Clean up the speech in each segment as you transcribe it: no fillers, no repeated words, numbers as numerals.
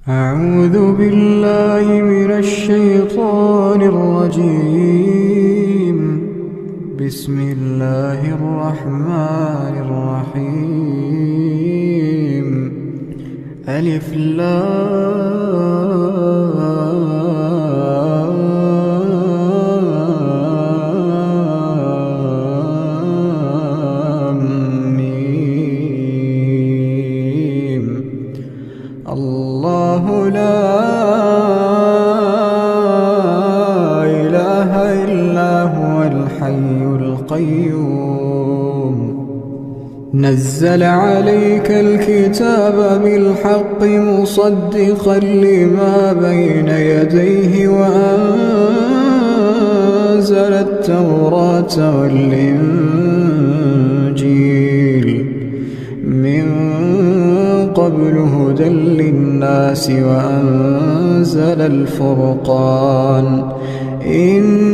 أعوذ بالله من الشيطان الرجيم. بسم الله الرحمن الرحيم. ألف لام ميم. الله لا إله إلا هو الحي القيوم. نزل عليك الكتاب بالحق مصدقا لما بين يديه وأنزل التوراة والإنجيل من قبل هدى للناس وأنزل الفرقان. إن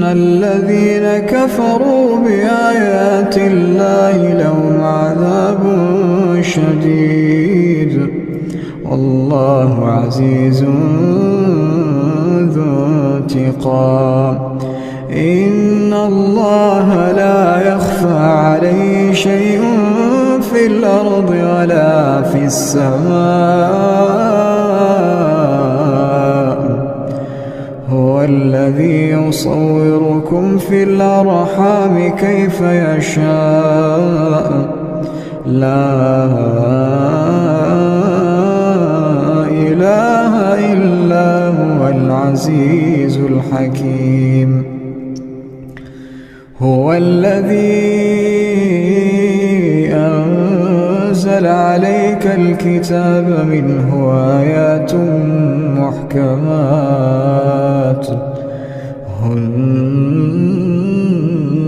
الذين كفروا بآيات الله لهم عذاب شديد والله عزيز ذو انتقام. إن الله لا يخفى عليه شيء في الأرض ولا في السماء. هو الذي يصوركم في الأرحام كيف يشاء. لا إله إلا هو العزيز الحكيم. هو الذي أنزل عليك الكتاب منه آيات محكمات هن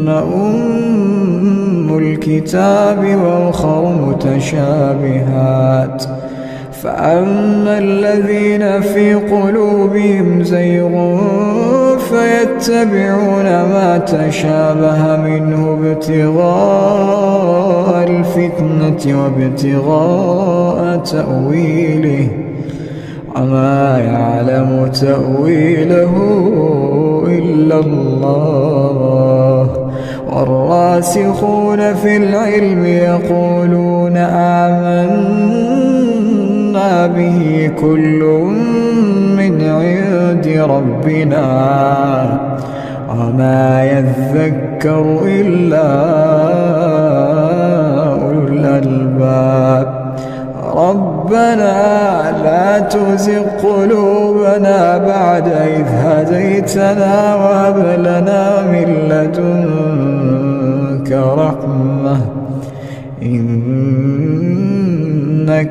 أم الكتاب وأخر متشابهات. فأما الذين في قلوبهم زيغ فيتبعون ما تشابه منه ابتغاء الفتنة وابتغاء تأويله وما يعلم تأويله إلا الله. والراسخون في العلم يقولون آمنا به كل من عند ربنا وما يذكر إلا أولو الألباب. ربنا لا تزغ قلوبنا بعد إذ هديتنا وهب لنا من لدنك رحمة إنك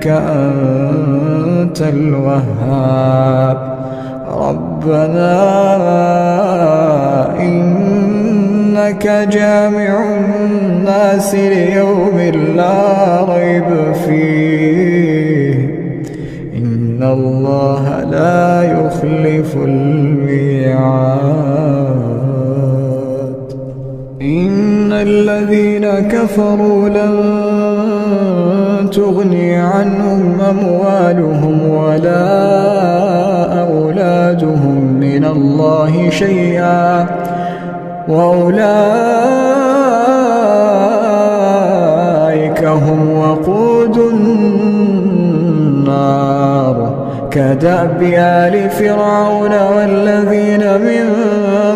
أنت الوهاب. ربنا إنك جامع الناس ليوم لا ريب فيه إن الله لا يخلف الميعاد. إن الذين كفروا لن تغني عنهم أموالهم ولا أولادهم من الله شيئا وأولئك هم وقود النار. كدأب آل فرعون والذين من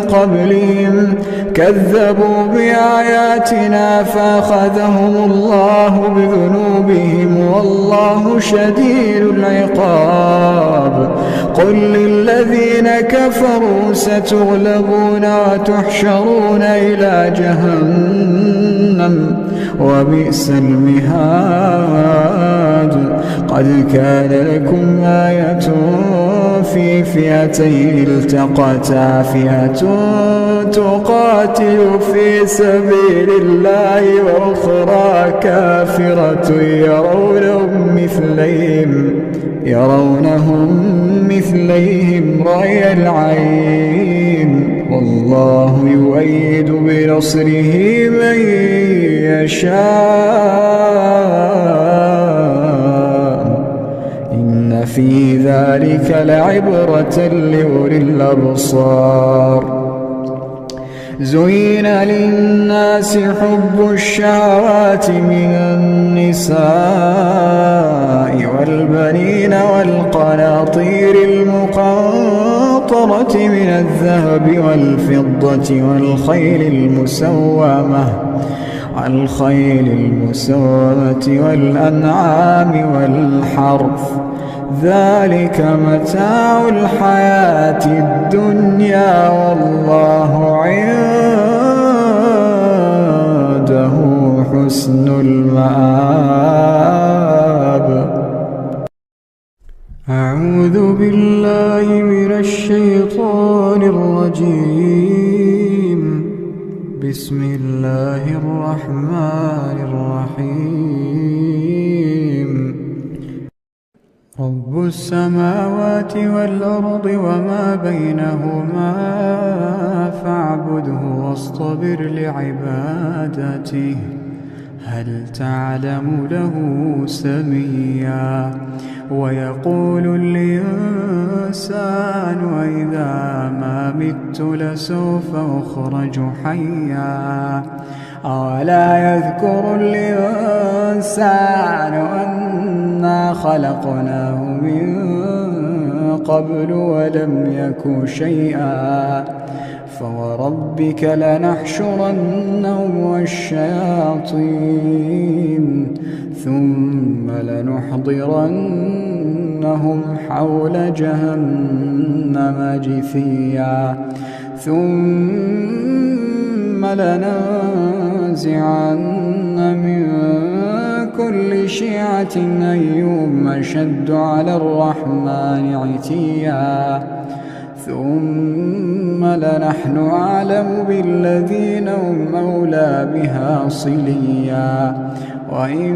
قبلهم كذبوا بآياتنا فأخذهم الله بذنوبهم والله شديد العقاب. قل للذين كفروا ستغلبون وتحشرون إلى جهنم وبئس المهاد. قد كان لكم آية في فئتين التقتا فئة تقاتل في سبيل الله وأخرى كافرة يرونهم مثليهم رأي العين والله يؤيد بنصره من يشاء إن في ذلك لعبرة لأولي الأبصار. زين للناس حب الشهوات من النساء والبنين والقناطير المقنطرة من الذهب والفضة والخيل المسومة والأنعام والحرث، ذلك متاع الحياة الدنيا والله عنده حسن المآب. أعوذ بالله من الشيطان الرجيم. بسم الله الرحمن الرحيم. رب السماوات والأرض وما بينهما فاعبده واصطبر لعبادته هل تعلم له سميا. ويقول الإنسان وإذا ما مت لسوف أخرج حيا. أولا يذكر الإنسان أنا خلقناه من قبل ولم يك شيئا. فوربك لنحشرنهم والشياطين ثم لنحضرنهم حول جهنم جثيا. ثم لننزعن من كل شيعة أيهم أشد على الرحمن عتيا. ثم لنحن أعلم بالذين هم أولى بها صليا. وإن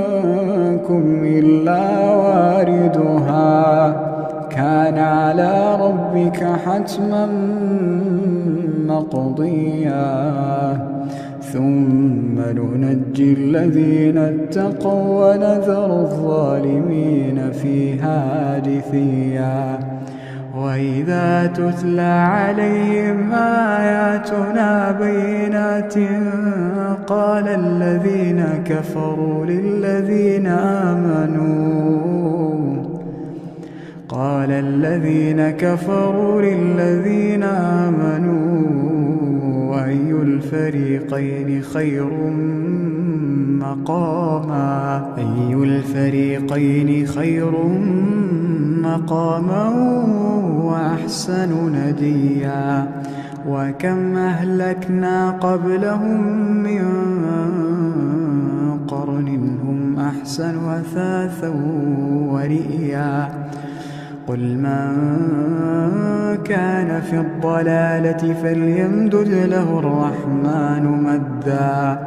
منكم إلا واردها كان على ربك حتما مقضيا. ثم ننجي الذين اتقوا ونذر الظالمين فيها جثيا. وإذا تتلى عليهم آياتنا بينات قال الذين كفروا للذين آمنوا أي الفريقين خير مقاما وأحسن نديا. وكم أهلكنا قبلهم من قرن هم أحسن أثاثا ورئيا. قل من كان في الضلالة فليمدد له الرحمن مدا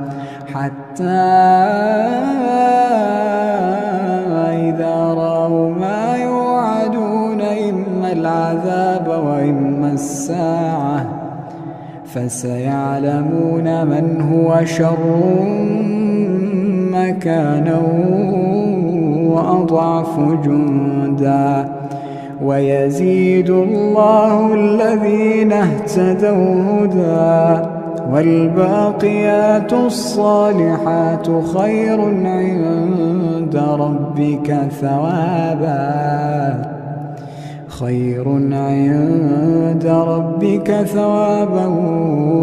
حتى إذا رأوا ما يوعدون إما العذاب وإما الساعة فسيعلمون من هو شر مكانا وأضعف جندا. ويزيد الله الذين اهتدوا هدى والباقيات الصالحات خير عند ربك ثوابا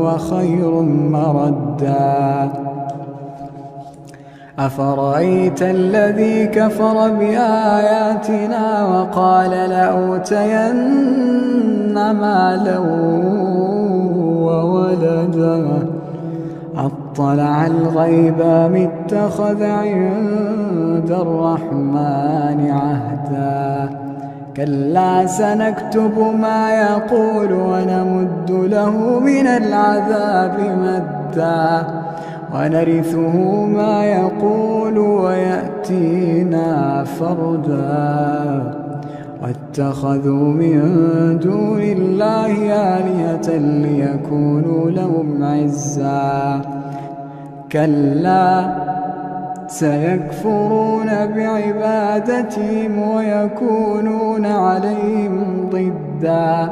وخير مردا. أفرأيت الذي كفر بآياتنا وقال لأوتين مالا وولدا أطلع الغيب أم اتخذ عند الرحمن عهدا. كلا سنكتب ما يقول ونمد له من العذاب مدا ونرثه ما يقول ويأتينا فردا. واتخذوا من دون الله آلهة ليكونوا لهم عزا. كلا سيكفرون بعبادتهم ويكونون عليهم ضدا.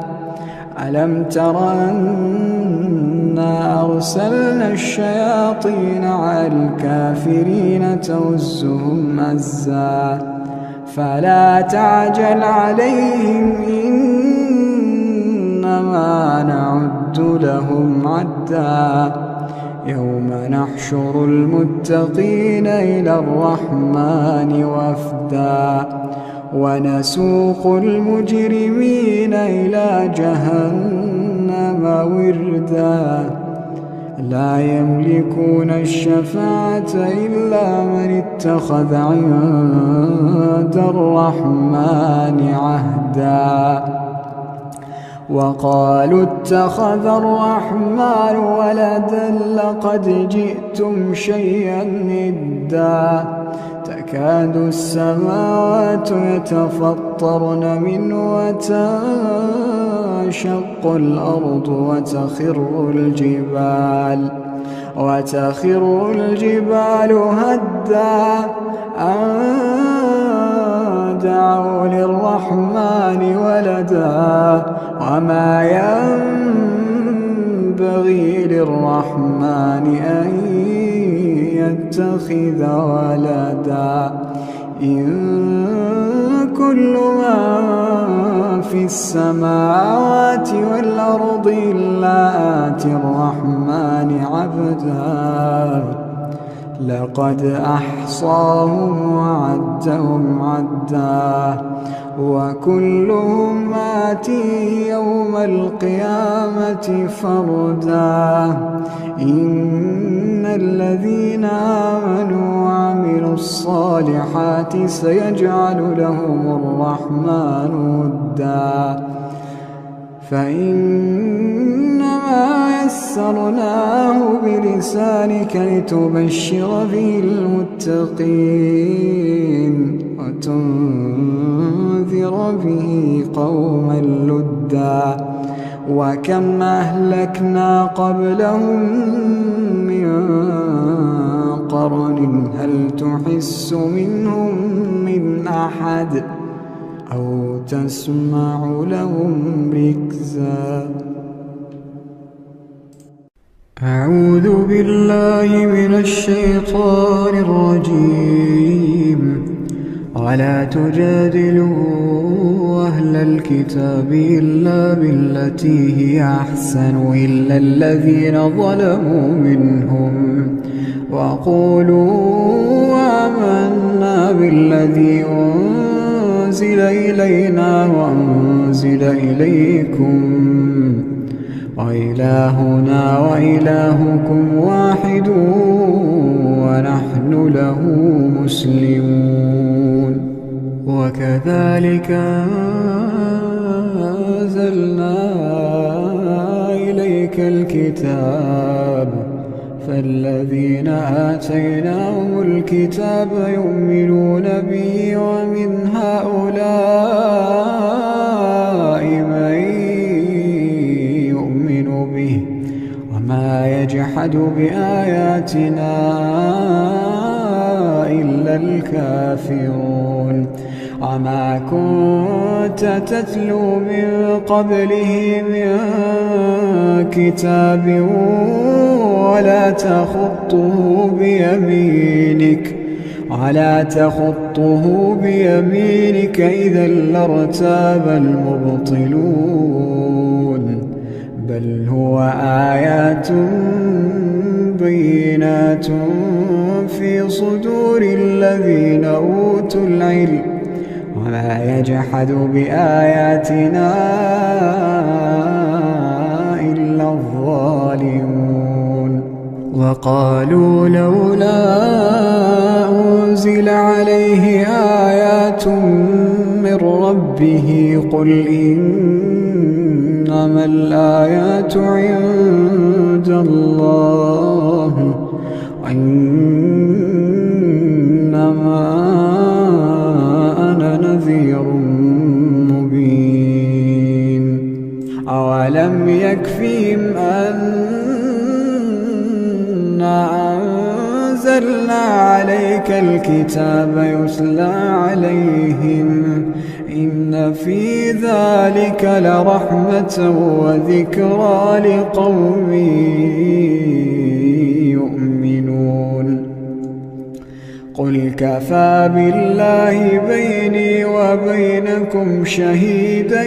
ألم تر أنا أرسلنا الشياطين على الكافرين تؤزهم أزا فلا تعجل عليهم إنما نعد لهم عدا. يوم نحشر المتقين إلى الرحمن وفدا ونسوق المجرمين إلى جهنم وردا. لا يملكون الشفاعة إلا من اتخذ عند الرحمن عهدا. وقالوا اتخذ الرحمن ولدا لقد جئتم شيئا إدا. تكاد السماوات يتفطرن منه وتنشق الأرض وتخر الجبال هدا أن دعوا للرحمن ولدا وما ينبغي للرحمن أن يتخذ ولدا. إن كل من في السماوات والأرض إلا آتي الرحمن عبدا. لقد أحصاهم وعدهم عدا وكلهم آتيه يوم القيامة فردا. إن الذين آمنوا وعملوا الصالحات سيجعل لهم الرحمن ودا. فإنما يسرناه بلسانك لتبشر به المتقين وتنذر به قوما لدا. وكم أهلكنا قبلهم من قرن هل تحس منهم من أحد أو تسمع لهم ركزا. أعوذ بالله من الشيطان الرجيم. ولا تجادلوا أهل الكتاب إلا بالتي هي أحسن إلا الذين ظلموا منهم وقولوا آمنا بالذي أنزل إلينا وأنزل إليكم وإلهنا وإلهكم واحد ونحن له مسلمون. وكذلك أنزلنا إليك الكتاب فالذين آتيناهم الكتاب يؤمنون به ومن هؤلاء من يؤمن به وما يجحد بآياتنا إلا الكافرون. وما كنت تتلو من قبله من كتاب ولا تخطه بيمينك إذا لارتاب المبطلون. بل هو آيات بينات في صدور الذين أوتوا العلم وما يجحد بآياتنا إلا الظالمون. وقالوا لولا أنزل عليه آيات من ربه قل إنما الآيات عند الله وإنما أنا نذير مبين. أولم يكفيهم أنا أنزلنا عليك الكتاب يتلى عليهم إن في ذلك لرحمة وذكرى لقوم يؤمنون قل كفى بالله بيني وبينكم شهيدا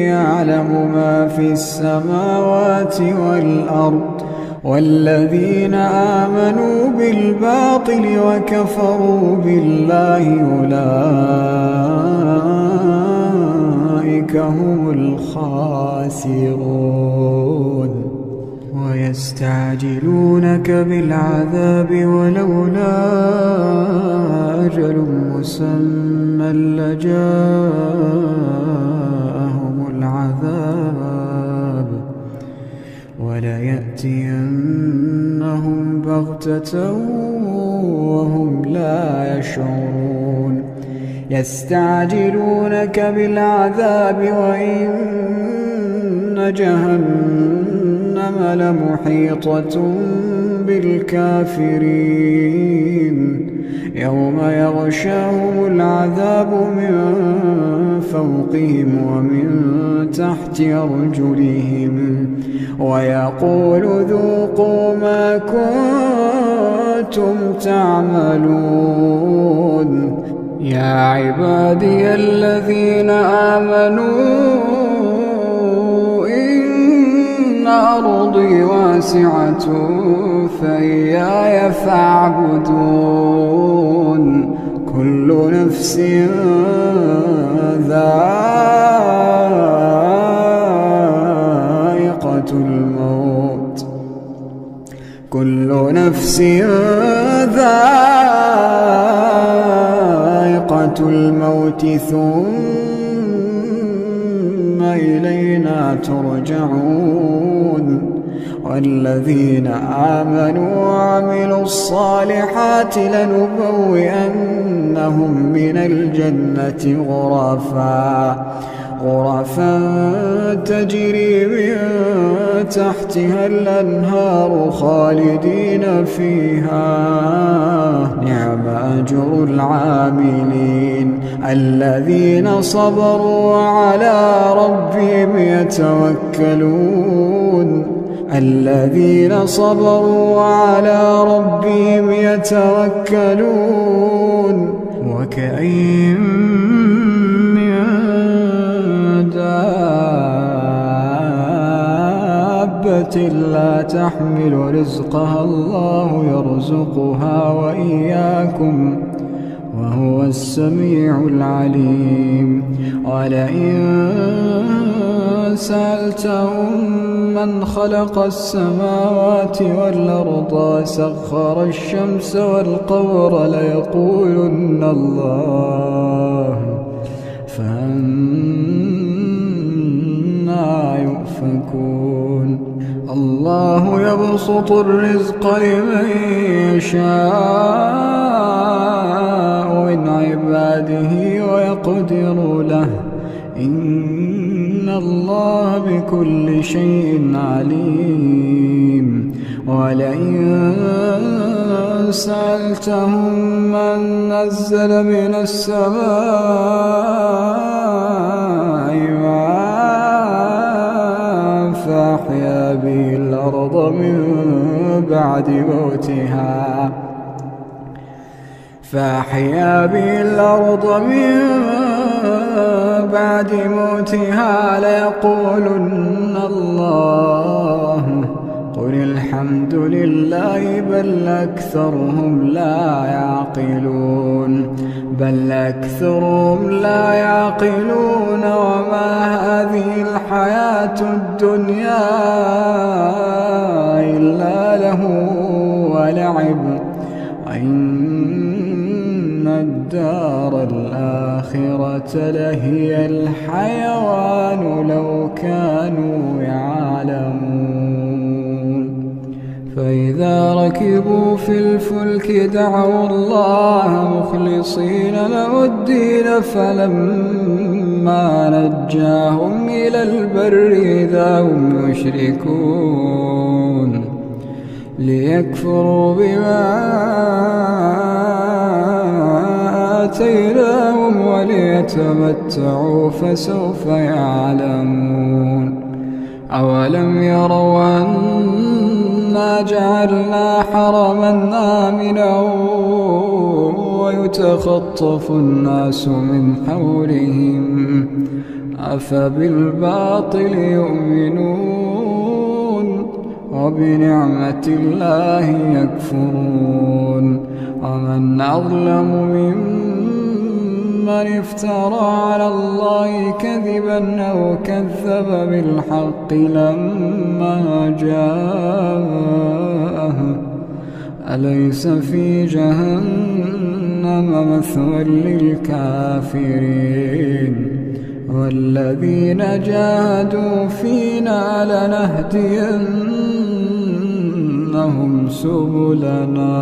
يعلم ما في السماوات والأرض والذين آمنوا بالباطل وكفروا بالله أولئك هم الخاسرون ويستعجلونك بالعذاب ولولا أجل مسمى لجاءهم العذاب وليأتينهم بغتة وهم لا يشعرون يستعجلونك بالعذاب وإن جهنم لمحيطة بالكافرين يوم يغشاهم العذاب من فوقهم ومن تحت أرجلهم ويقول ذوقوا ما كنتم تعملون يا عبادي الذين آمنوا إن أرضي واسعة فإياي فاعبدون كل نفس ذائقة الموت كل نفس ذائقة الموت ثم إلينا ترجعون والذين آمنوا وعملوا الصالحات لنبوئنهم من الجنة غرفا تجري من تحتها الأنهار خالدين فيها نعم أجر العاملين الذين صبروا وعلى ربهم يتوكلون الذين صبروا وعلى ربهم يتوكلون وكأين من دابة لا تحمل رزقها الله يرزقها وإياكم وهو السميع العليم ولئن سألتهم من خلق السماوات والأرض وسخر الشمس والقمر ليقولن الله فأنى يؤفكون الله يبسط الرزق لمن يشاء من عباده ويقدر له إن الله بكل شيء عليم ولئن سألتهم من نزل من السماء ماء فأحيا به الأرض من بعد موتها ليقولن الله قل الحمد لله بل أكثرهم لا يعقلون وما هذه الحياة الدنيا إلا له ولعب وإن الدار الآخرة لهي الحيوان لو كانوا يعلمون فإذا ركبوا في الفلك دعوا الله مخلصين له الدين فلما نجاهم إلى البر إذا هم يشركون ليكفروا بما آتيناهم وليتمتعوا فسوف يعلمون. أولم يروا أنا جعلنا حرما آمنا ويتخطف الناس من حولهم أفبالباطل يؤمنون وبنعمة الله يكفرون. ومن أظلم ممن افترى على الله كذبا أو كذب بالحق لما جاءه أليس في جهنم مثوى للكافرين. والذين جاهدوا فينا لنهدينهم سبلنا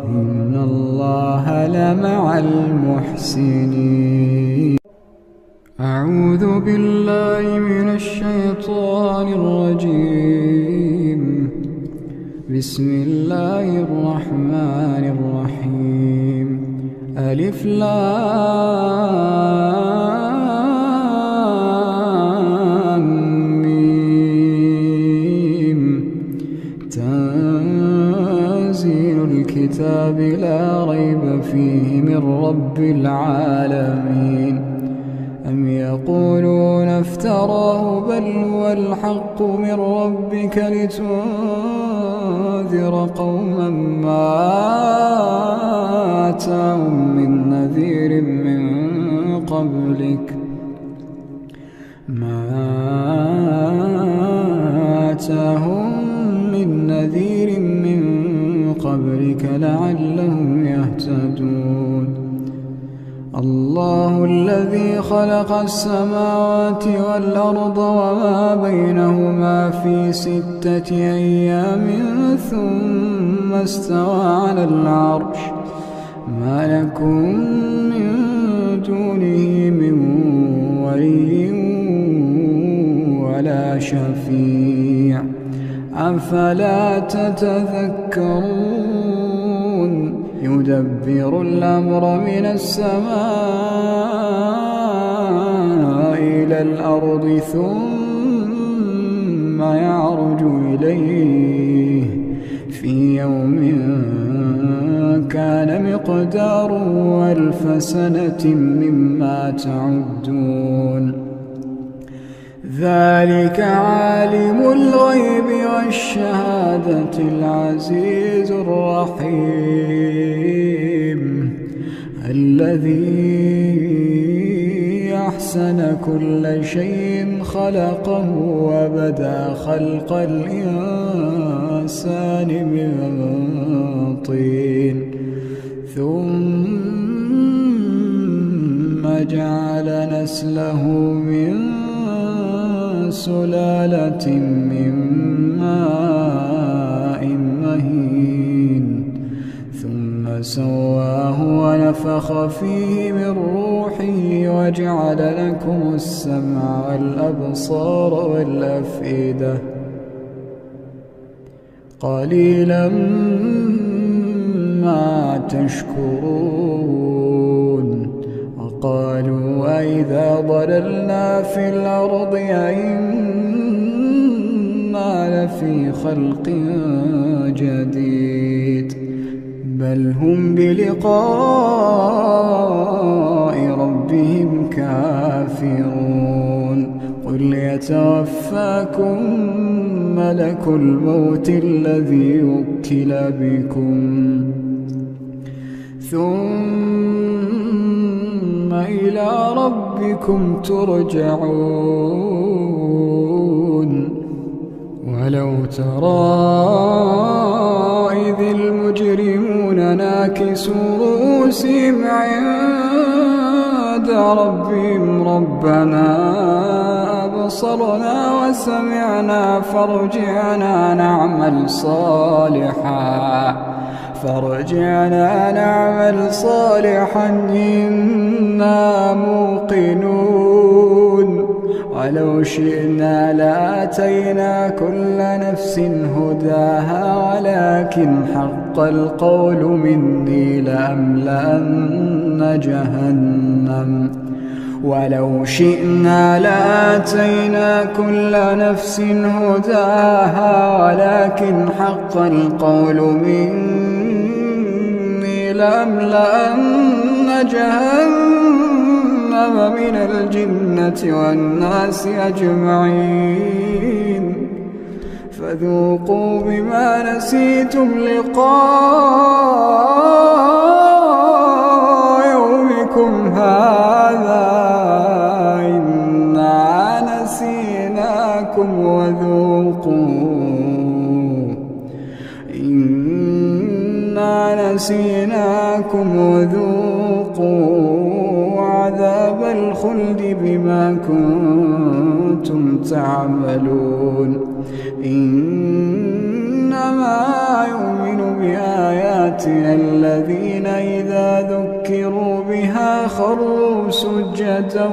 إن الله لمع المحسنين. أعوذ بالله من الشيطان الرجيم. بسم الله الرحمن الرحيم. ألف لام ميم. تنزيل الكتاب لا ريب فيه من رب العالمين. أم يقولون افتراه بل هو الحق من ربك لتنذر قوما ما آتاهم من نذير من قبلك لعلهم يهتدون. الله الذي خلق السماوات والأرض وما بينهما في 6 أيام ثم استوى على العرش ما لكم من دونه من ولي ولا شفيع أفلا تتذكرون. يدبر الأمر من السماء إلى الأرض ثم يعرج إليه في يوم كان مقداره 1000 سنة مما تعدون. ذلك عالم الغيب والشهادة العزيز الرحيم الذي أحسن كل شيء خلقه وبدأ خلق الإنسان من طين ثم جعل نسله من سلالة من ماء مهين ثم سواه ونفخ فيه من روحه وجعل لكم السمع والأبصار والأفئدة قليلا ما تشكرون. وقالوا أئذا ضللنا في الأرض أئنا لفي خلق جديد بل هم بلقاء ربهم كافرون. قل يتوفاكم ملك الموت الذي وكل بكم ثم إلى ربكم ترجعون. ولو ترى إذ المجرمون ناكسوا رؤوسهم عند ربهم ربنا أبصرنا وسمعنا فارجعنا نعمل صالحا إنا موقنون. ولو شئنا لآتينا كل نفس هداها ولكن حق القول مني لأملأن جهنم ولو شئنا لآتينا كل نفس هداها ولكن حق القول مني لأملأن جهنم من الجنة والناس أجمعين فذوقوا بما نسيتم لقاء يومكم هذا إنا نسيناكم وذوقوا عذاب الخلد بما كنتم تعملون إنما يؤمن بآياتنا الذين إذا ذكروا بها خروا سجدا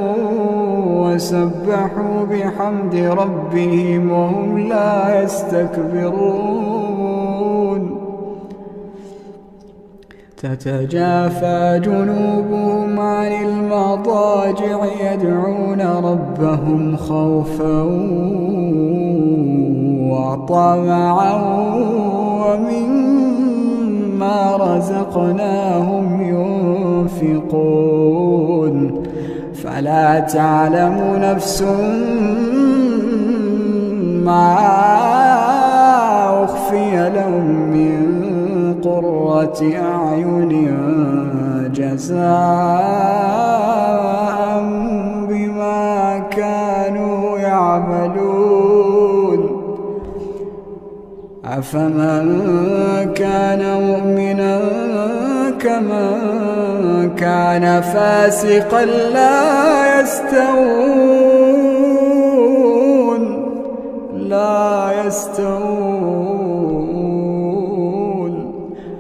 وسبحوا بحمد ربهم وهم لا يستكبرون تتجافى جنوبهم عن المضاجع يدعون ربهم خوفا وطمعا ومما رزقناهم ينفقون فلا تعلم نفس ما أخفي لهم من قرة أعين جزاء بما كانوا يعملون أفمن كان مؤمنا كمن كان فاسقا لا يستوون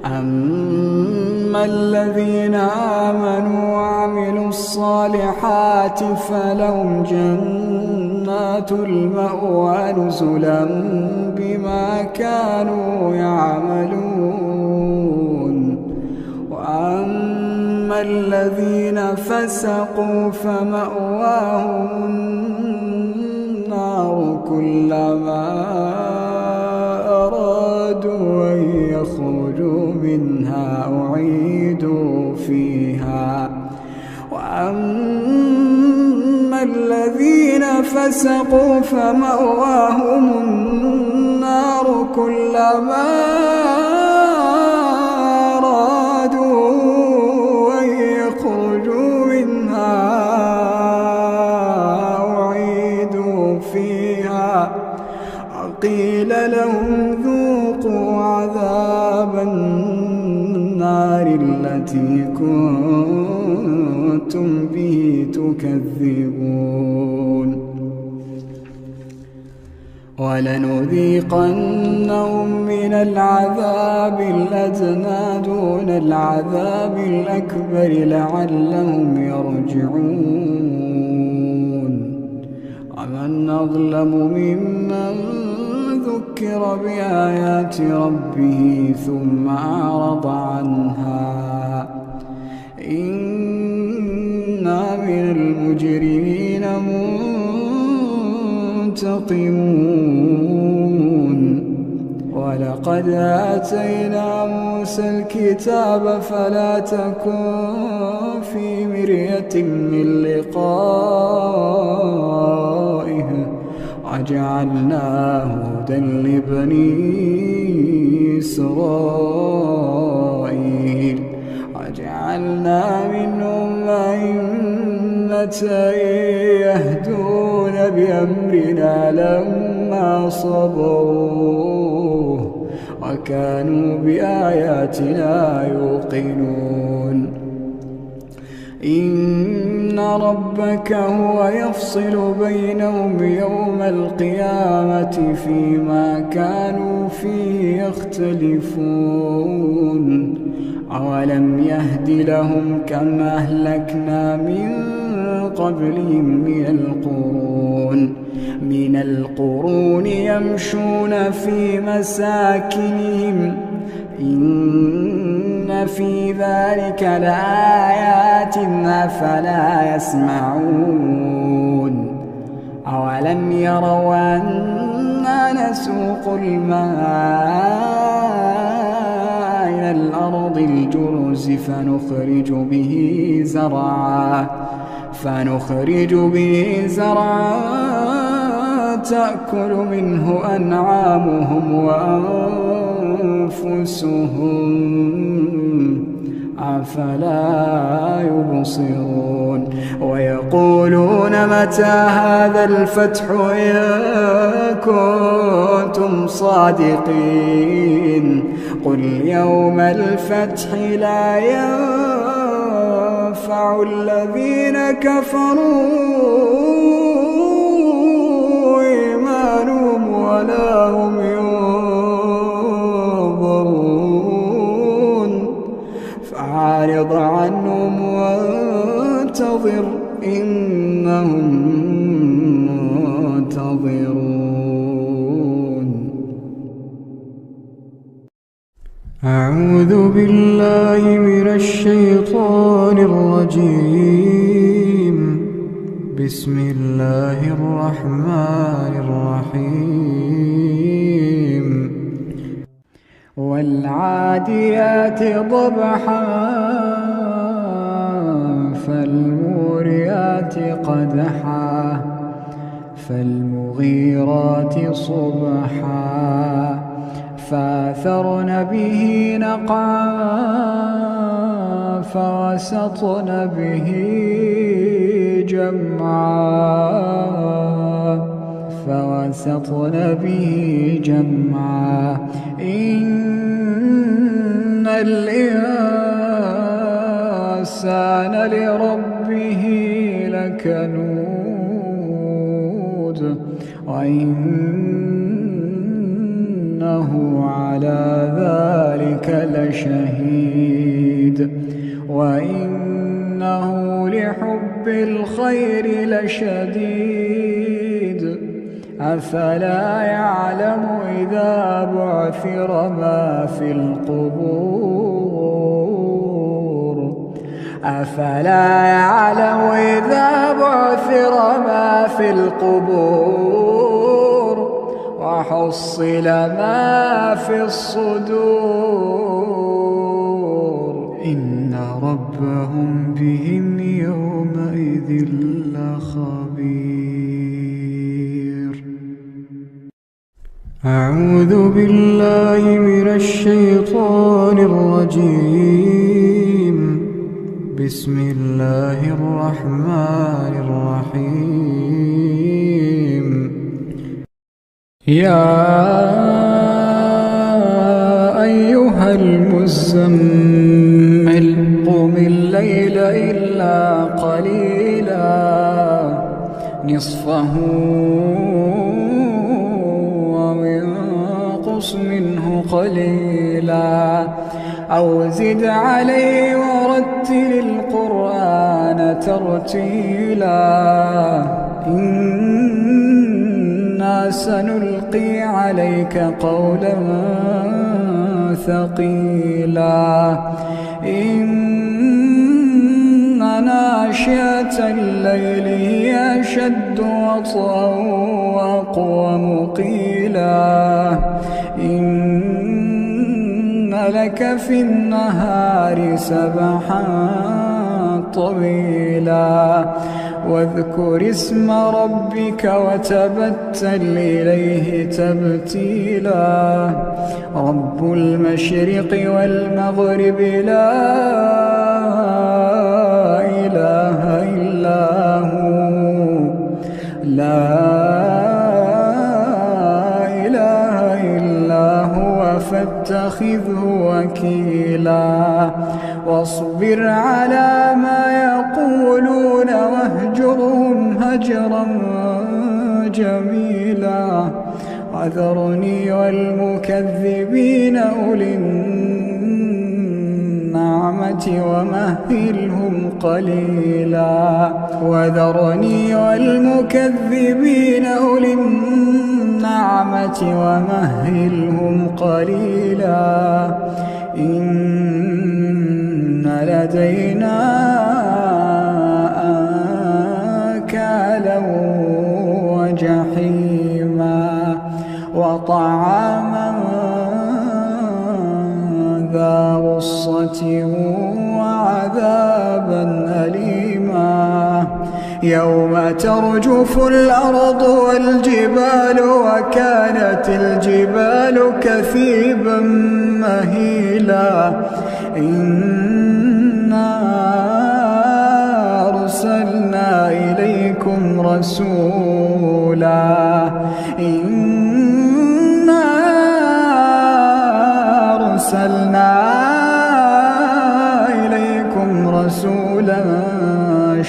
أما الذين آمنوا وعملوا الصالحات فلهم جنات المأوى نزلا بما كانوا يعملون وأما الذين فسقوا فمأواهم النار كلما أرادوا أن يخرجوا منها أعيدوا فيها وأما الذين فسقوا فمأواهم النار كلما أرادوا أن يخرجوا منها أعيدوا فيها وقيل لهم ذوقوا عذاب النار التي كنتم به تكذبون ولنذيقنهم من العذاب الأدنى دون العذاب الأكبر لعلهم يرجعون ومن أظلم ممن ذكر بآيات ربه ثم أعرض عنها إنا من المجرمين منتقمون ولقد آتينا موسى الكتاب فلا تكن في مرية من لقائه وجعلناه هدى لبني إسرائيل وجعلنا منهم أئمة يهدون بأمرنا لما صبروا وكانوا بآياتنا يوقنون إن ربك هو يفصل بينهم يوم القيامة فيما كانوا فيه يختلفون أولم يهد لهم كما أهلكنا من قبلهم من القرون من القرون يمشون في مساكنهم إن في ذلك لآيات أفلا يسمعون أولم يروا أنا نسوق الماء إلى الأرض الجرز فنخرج به زرعا تأكل منه أنعامهم وأنفسهم أفلا يبصرون ويقولون متى هذا الفتح إن كنتم صادقين قل يوم الفتح لا ينفع الذين كفروا إيمانهم ولا هم ينظرون فأعرض عنهم وانتظر إنهم منتظرون. أعوذ بالله من الشيطان الرجيم. بسم الله الرحمن الرحيم. والعاديات ضبحا فالموريات قدحا فالمغيرات صبحا فأثرن به نقعا فوسطن به جمعا إن الإنسان لربه لكنود وإنه على ذلك لشهيد وإنه لحب الخير لشديد أفلا يعلم إذا بعثر ما في القبور أفلا يعلم إذا بعثر ما في القبور وحصل ما في الصدور إن ربهم بهم يومئذ لخبير. أعوذ بالله من الشيطان الرجيم. بسم الله الرحمن الرحيم. يا أيها المزمل قم الليل إلا قليلا نصفه وانقص منه قليلا أو زد عليه ورتل القرآن ترتيلا إنا سنلقي عليك قولا ثقيلا إن ناشئة الليل هي أشد وطئا وأقوم قيلا إن لك في النهار سبحا طويلا واذكر اسم ربك وتبتل إليه تبتيلا رب المشرق والمغرب لا إله إلا هو فاتخذه وكيلا واصبر على ما يقولون واهجرهم هجرا جميلا وذرني والمكذبين أولي النعم النعمة ومهلهم قليلا وذرني والمكذبين أولي النعمة ومهلهم قليلا إن لدينا أنكالا وجحيما وطعاما ذا غصة وعذابا أليما يوم ترجف الأرض والجبال وكانت الجبال كثيبا مهيلا إنا أرسلنا إليكم رسولا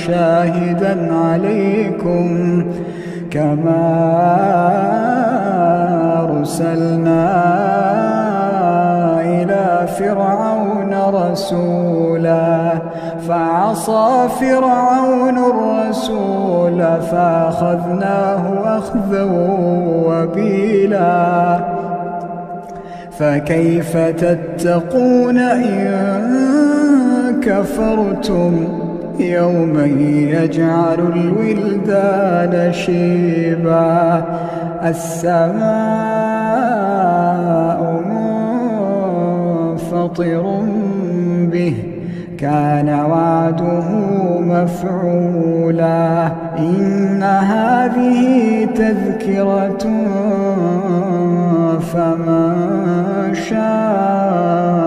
شاهدا عليكم كما أرسلنا إلى فرعون رسولا فعصى فرعون الرسول فأخذناه أخذا وبيلا فكيف تتقون إن كفرتم يوما يجعل الولدان شيبا السماء منفطر به كان وعده مفعولا إن هذه تذكرة فمن شاء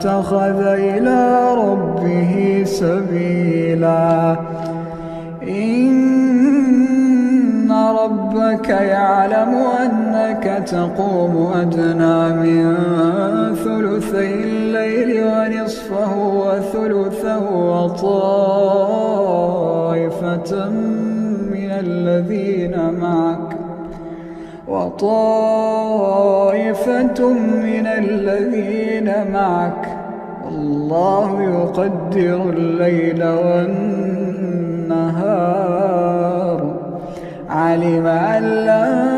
اتخذ إلى ربه سبيلا إن ربك يعلم أنك تقوم أدنى من ثلثي الليل ونصفه وثلثه وطائفة من الذين معك والله يقدر الليل والنهار علم أن لا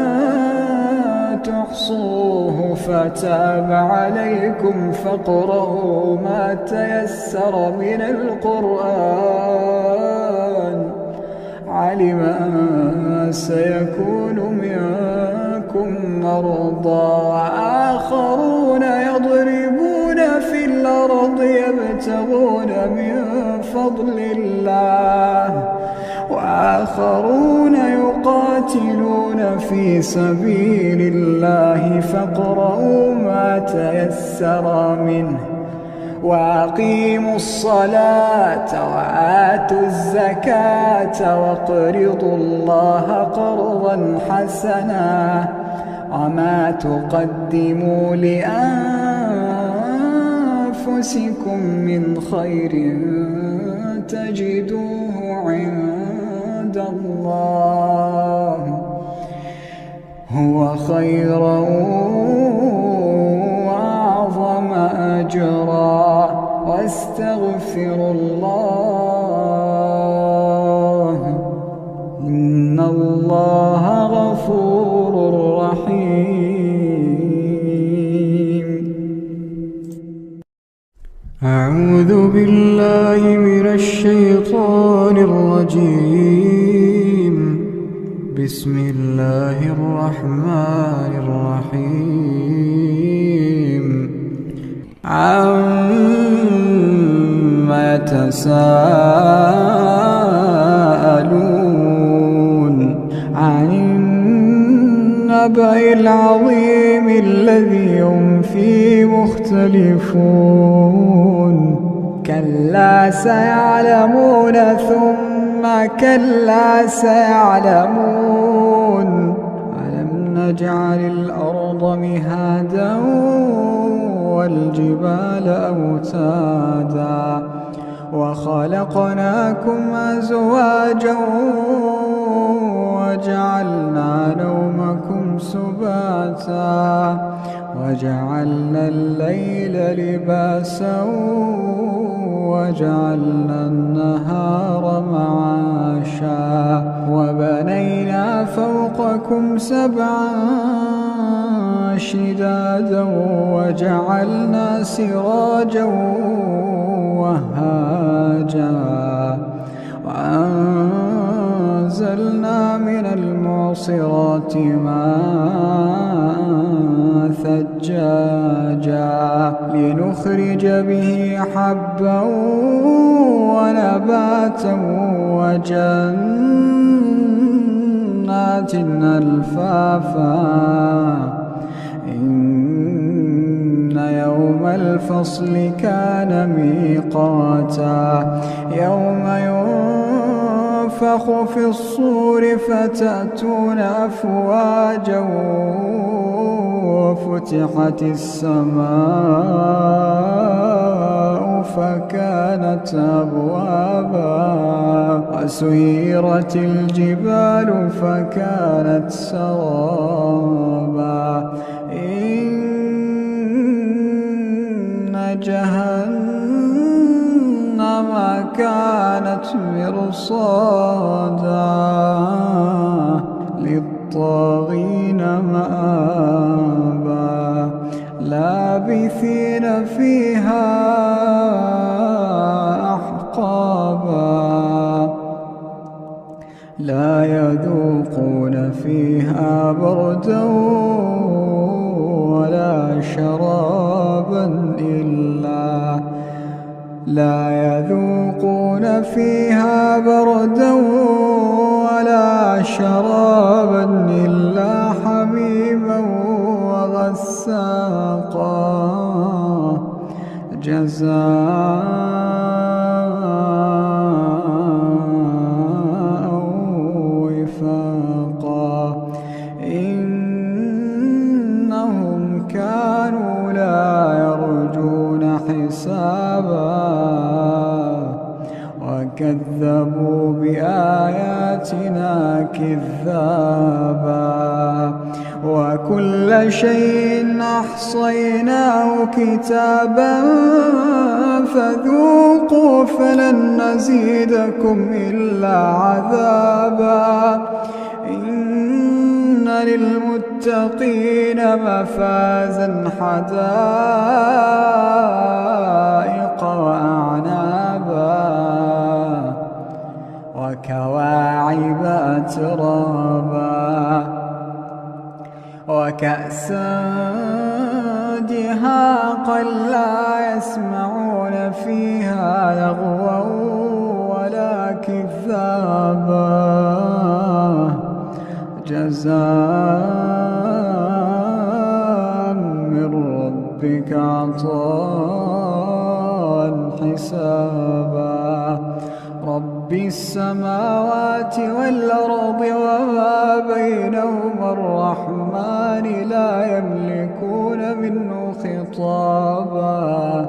تحصوه فتاب عليكم فاقرؤوا ما تيسر من القرآن علم أن سيكون منكم مرضى وآخرون يضربون في الأرض يبتغون من فضل الله وآخرون يقاتلون في سبيل الله فاقرؤوا ما تيسر منه وأقيموا الصلاة وآتوا الزكاة واقرضوا الله قرضا حسنا وما تقدموا لأنفسكم من خير تجدوه عند الله هو خيرا وأعظم أجرا واستغفروا الله إن الله غفور رحيم أعوذ بالله من الشيطان الرجيم بسم الله الرحمن الرحيم عما يتساءلون عن النبأ العظيم الذي هم فيه مختلفون كلا سيعلمون ثم كلا سيعلمون ألم نجعل الأرض مهادا والجبال أوتادا وخلقناكم أزواجا وجعلنا نومكم سباتا وجعلنا الليل لباسا وجعلنا النهار معاشا وبنينا فوقكم سبعا شدادا وجعلنا سراجا وهاجا وأنزلنا من المعصرات ماء ثجاجا لنخرج به حبا ونباتا وجنات ألفافا إن يوم الفصل كان ميقاتا يوم ينفخ في الصور فتأتون أفواجا وفتحت السماء فكانت أبوابا وسيرت الجبال فكانت سرابا إن جهنم كانت مرصادا للطاغين مآبا لابثين فيها أحقابا لا يذوقون فيها بردا ولا شرابا إلا حميما وغساقا جزاء وفاقا إنهم كانوا لا يرجون حسابا وكذبوا بآياتنا كذابا وكل شيء أحصيناه كتابا فذوقوا فلن نزيدكم إلا عذابا إن للمتقين مفازا حدائق وأعنابا وكواعب أترابا وكأسا دهاقا لا يسمعون فيها لغوا ولا كذابا جزاء من ربك عطاء حسابا رب السماوات والأرض وما بينهما الرحمن لا يملكون منه خطابا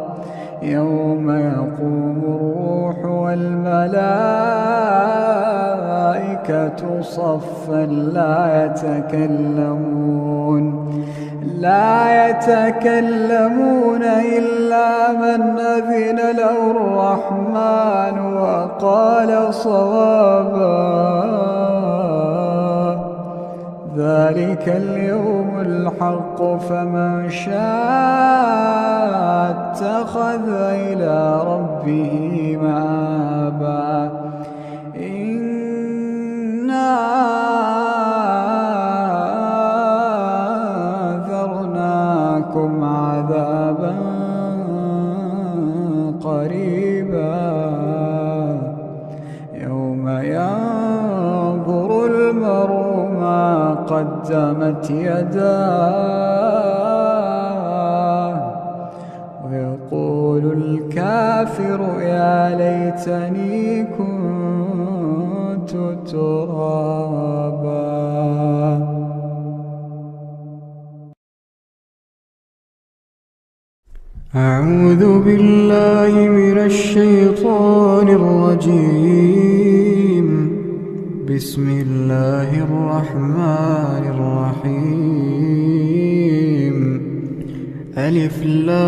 يوم يقوم الروح والملائكة صفا لا يتكلمون إلا من أذن له الرحمن وقال صوابا ذلك اليوم الحق فمن شاء اتخذ إلى ربه مآبا إنا أنذرناكم عذابا قريبا يوم ينظر المرء ما قدمت يداه ويقول الكافر يا ليتني كنت ترابا. أعوذ بالله من الشيطان الرجيم. بسم الله الرحمن الرحيم. ألف لام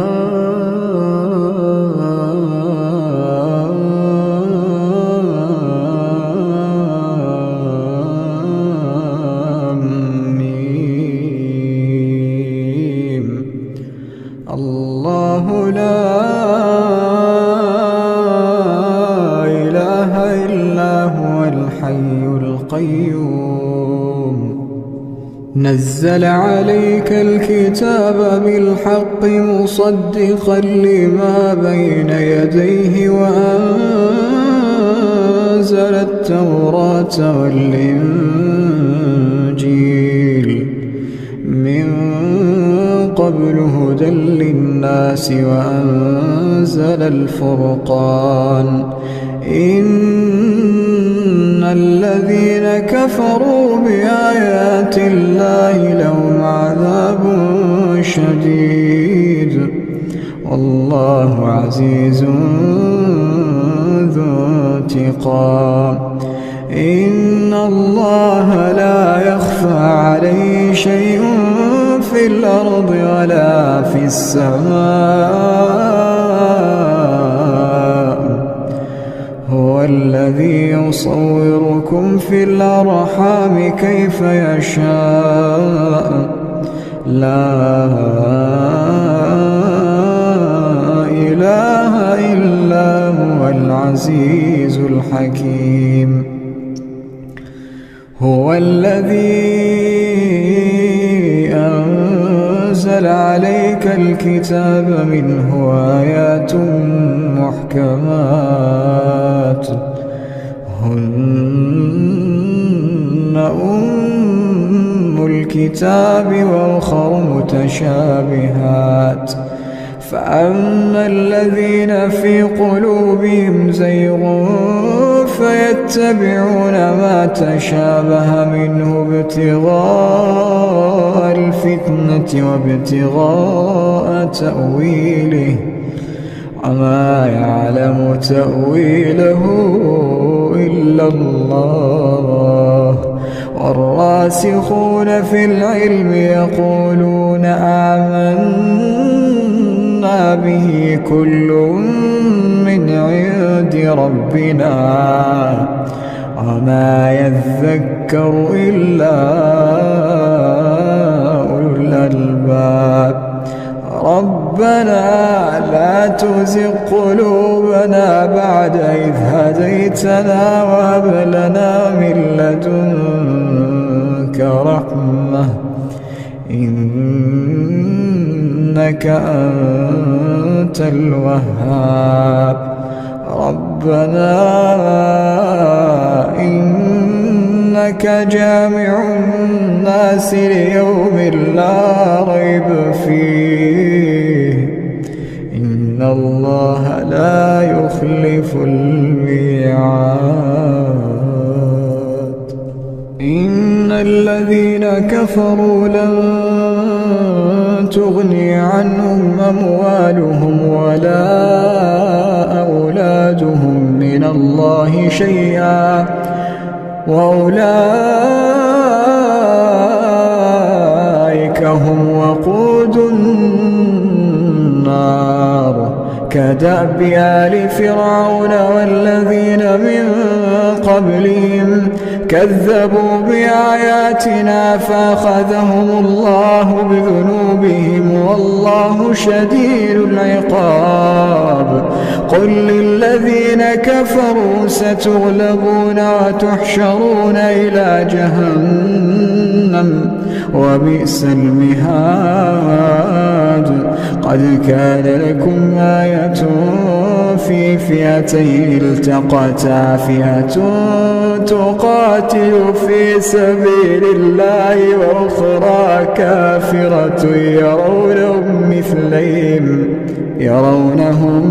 ميم. الله لا إله إلا هو الحي القيوم. نزل عليك الكتاب بالحق مصدقا لما بين يديه وأنزل التوراة والإنجيل من قبل هدى للناس وأنزل الفرقان. إن الذين كفروا بآيات الله لهم عذاب شديد والله عزيز ذو انتقام. إن الله لا يخفى عليه شيء في الأرض ولا في السماء. هو الذي يصوركم في الأرحام كيف يشاء. لا إله إلا هو العزيز الحكيم. هو الذي أنزل عليك الكتاب منه آيات محكمات هن أم الكتاب وأخر متشابهات. فأما الذين في قلوبهم زيغ فيتبعون ما تشابه منه ابتغاء الفتنة وابتغاء تأويله وما يعلم تأويله إلا الله. والراسخون في العلم يقولون آمنا به كل من عند ربنا وما يذكر إلا أولو الألباب. ربنا لا تزغ قلوبنا بعد إذ هديتنا وهب لنا من لدنك رحمة إنك أنت الوهاب. ربنا إنك جامع الناس ليوم لا ريب فيه إن الله لا يخلف الميعاد. إن الذين كفروا لن تغني عنهم أموالهم ولا أولادهم من الله شيئا وأولئك هم وقود النار. كدأب آل فرعون والذين من قبلهم كذبوا بآياتنا فأخذهم الله بذنوبهم والله شديد العقاب. قل للذين كفروا ستغلبون وتحشرون إلى جهنم وبئس المهاد. قد كان لكم آية في فئتين التقتا فئة تقاتل في سبيل الله وأخرى كافرة يرونهم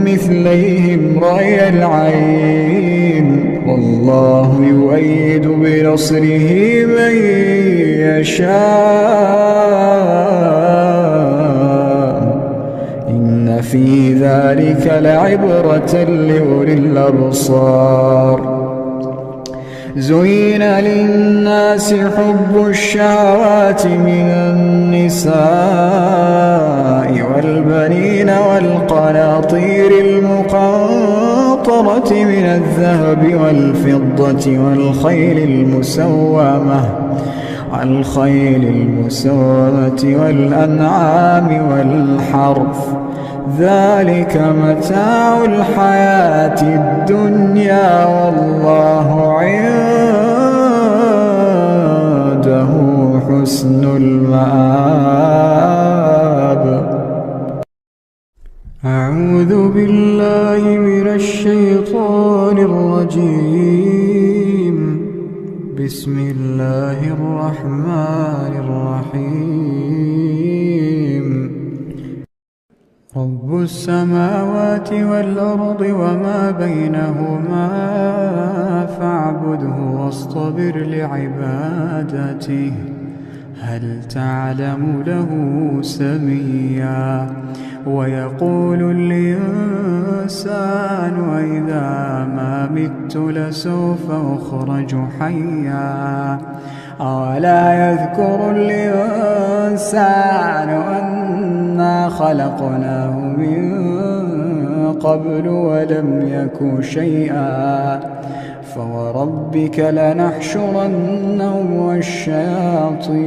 مثليهم رأي العين والله يؤيد بنصره من يشاء. إن في ذلك لعبرة لأولي الأبصار. زين للناس حب الشهوات من النساء والبنين والقناطير المقنطرة من الذهب والفضة والخيل المسومة والأنعام والحرث، ذلك متاع الحياة الدنيا والله عنده حسن المآب. أعوذ بالله من الشيطان الرجيم. بسم الله الرحمن الرحيم. رب السماوات والأرض وما بينهما فاعبده واصطبر لعبادته هل تعلم له سميا. ويقول الإنسان وإذا ما مت لسوف أخرج حيا. أولا يذكر الإنسان أنا خلقناه من قبل ولم يك شيئا. فوربك لنحشرنهم والشياطين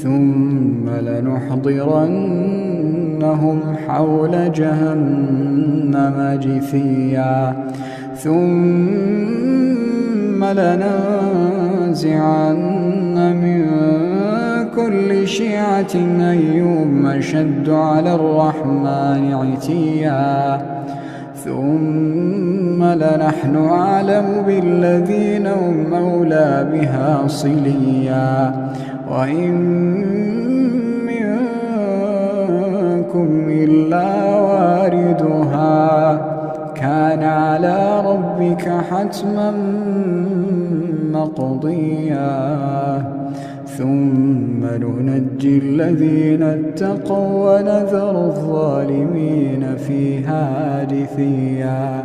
ثم لنحضرنهم حول جهنم جثيا. ثم لننزعن من كل شيعة أيهم أشد على الرحمن عتيا. ثم لنحن أعلم بالذين هم أولى بها صليا. وإن منكم إلا واردها كان على ربك حتما مقضيا. ثم ننجي الذين اتقوا ونذر الظالمين فيها جثيا.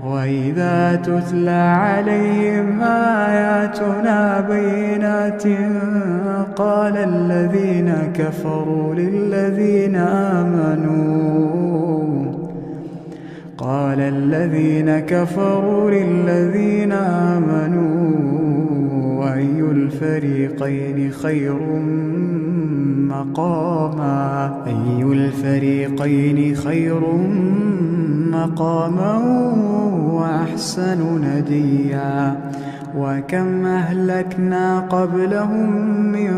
وإذا تتلى عليهم آياتنا بينات قال الذين كفروا للذين آمنوا أي الفريقين خير مقاما وأحسن نديا. وكم أهلكنا قبلهم من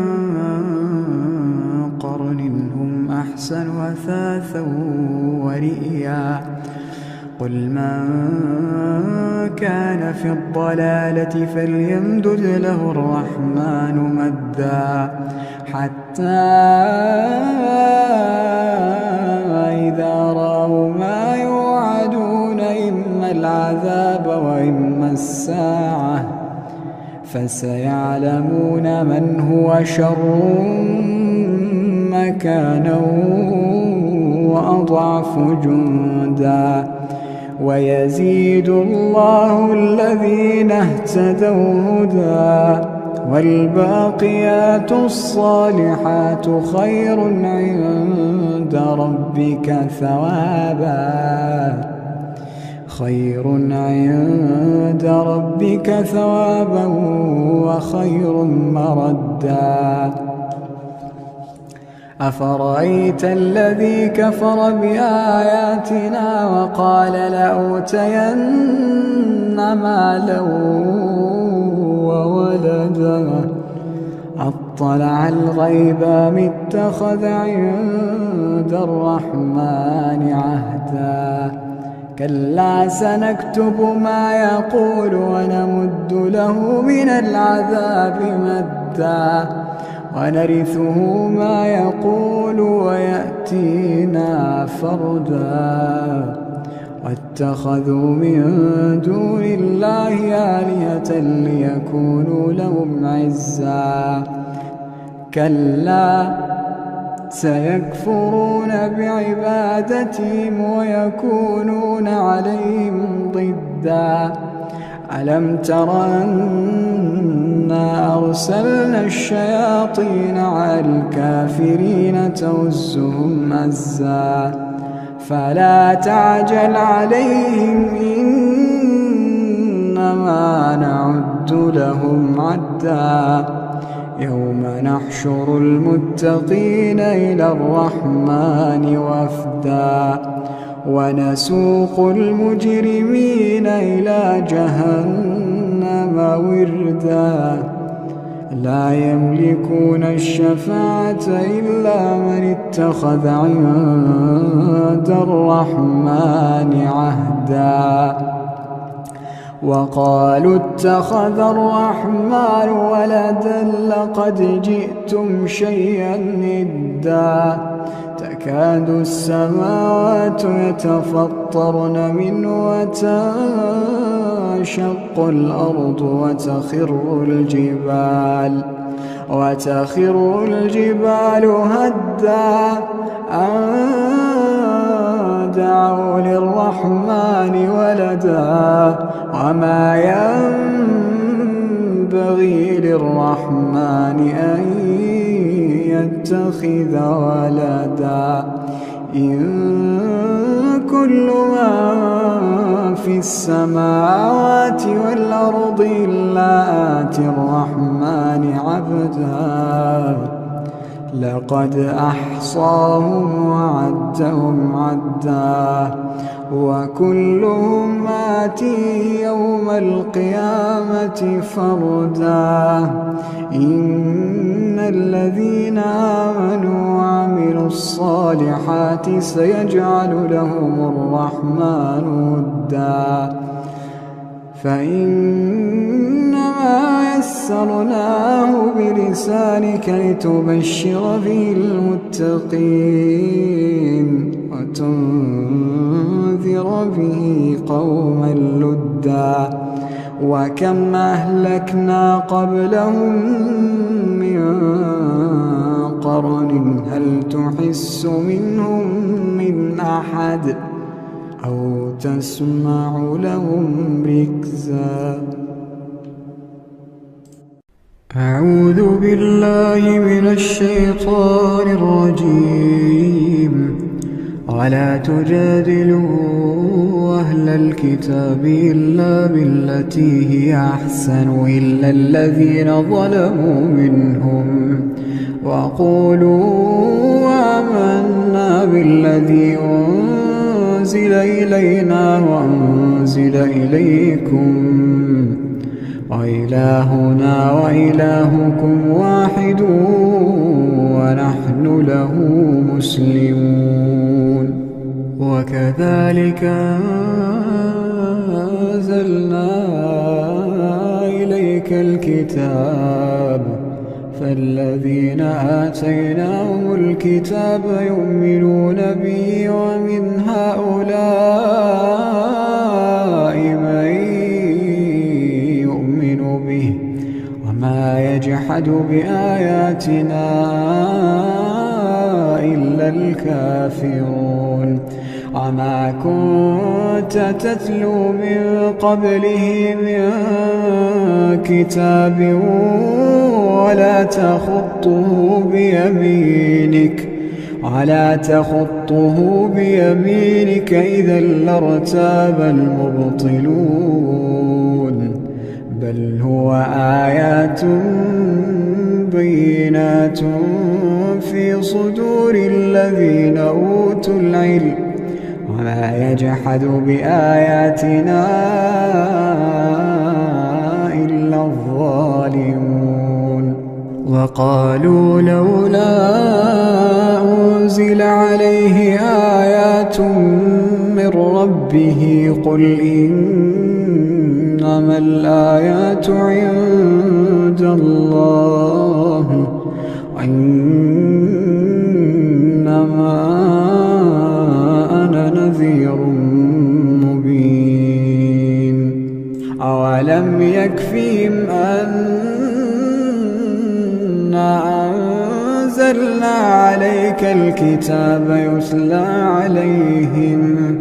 قرن هم أحسن أثاثا ورئيا. قل من كان في الضلالة فليمدد له الرحمن مدا حتى إذا رأوا ما يوعدون إما العذاب وإما الساعة فسيعلمون من هو شر مكانا وأضعف جندا. ويزيد الله الذين اهتدوا هدى والباقيات الصالحات خير عند ربك ثوابا وخير مردا. أفرأيت الذي كفر بآياتنا وقال لأوتين مالا وولدا أطلع الغيب أم اتخذ عند الرحمن عهدا. كلا سنكتب ما يقول ونمد له من العذاب مدا ونرثه ما يقول ويأتينا فردا. واتخذوا من دون الله آلهة ليكونوا لهم عزا. كلا سيكفرون بعبادتهم ويكونون عليهم ضدا. ألم تر أنا أرسلنا الشياطين على الكافرين تؤزهم أزا فلا تعجل عليهم إنما نعد لهم عدا يوم نحشر المتقين إلى الرحمن وفدا ونسوق المجرمين إلى جهنم وردا لا يملكون الشفاعة إلا من اتخذ عند الرحمن عهدا وقالوا اتخذ الرحمن ولدا لقد جئتم شيئا إدا تكاد السماوات يتفطرن منه وتنشق الأرض وتخر الجبال هدا أن دعوا للرحمن ولدا وما ينبغي للرحمن أن يتخذ ولدا إن كل من في السماوات والأرض إلا آتي الرحمن عبدا لقد أحصاهم وعدهم عدا وكلهم آتيه يوم القيامة فردا إن الذين آمنوا وعملوا الصالحات سيجعل لهم الرحمن ودا فإنما يسرناه بلسانك لتبشر به المتقين وتنذر به قوما لدا وكم أهلكنا قبلهم من قرن هل تحس منهم من أحد أو تسمع لهم ركزا أعوذ بالله من الشيطان الرجيم ولا تجادلوا أهل الكتاب إلا بالتي هي أحسن إلا الذين ظلموا منهم وقولوا آمنا بالذي أنزل إلينا وأنزل إليكم وإلهنا وإلهكم واحد ونحن له مسلمون وكذلك أنزلنا إليك الكتاب فالذين آتيناهم الكتاب يؤمنون به ومن هؤلاء من يؤمن به وما يجحد بآياتنا إلا الكافرون وما كنت تتلو من قبله من كتاب ولا تخطه بيمينك إذا لارتاب المبطلون بل هو آيات بينات في صدور الذين أوتوا العلم وما يجحد بآياتنا إلا الظالمون وقالوا لولا أنزل عليه آيات من ربه قل إنما الآيات عند الله وإنما أنا نذير مبين أولم يكفيهم أنا أنزلنا عليك الكتاب يتلى عليهم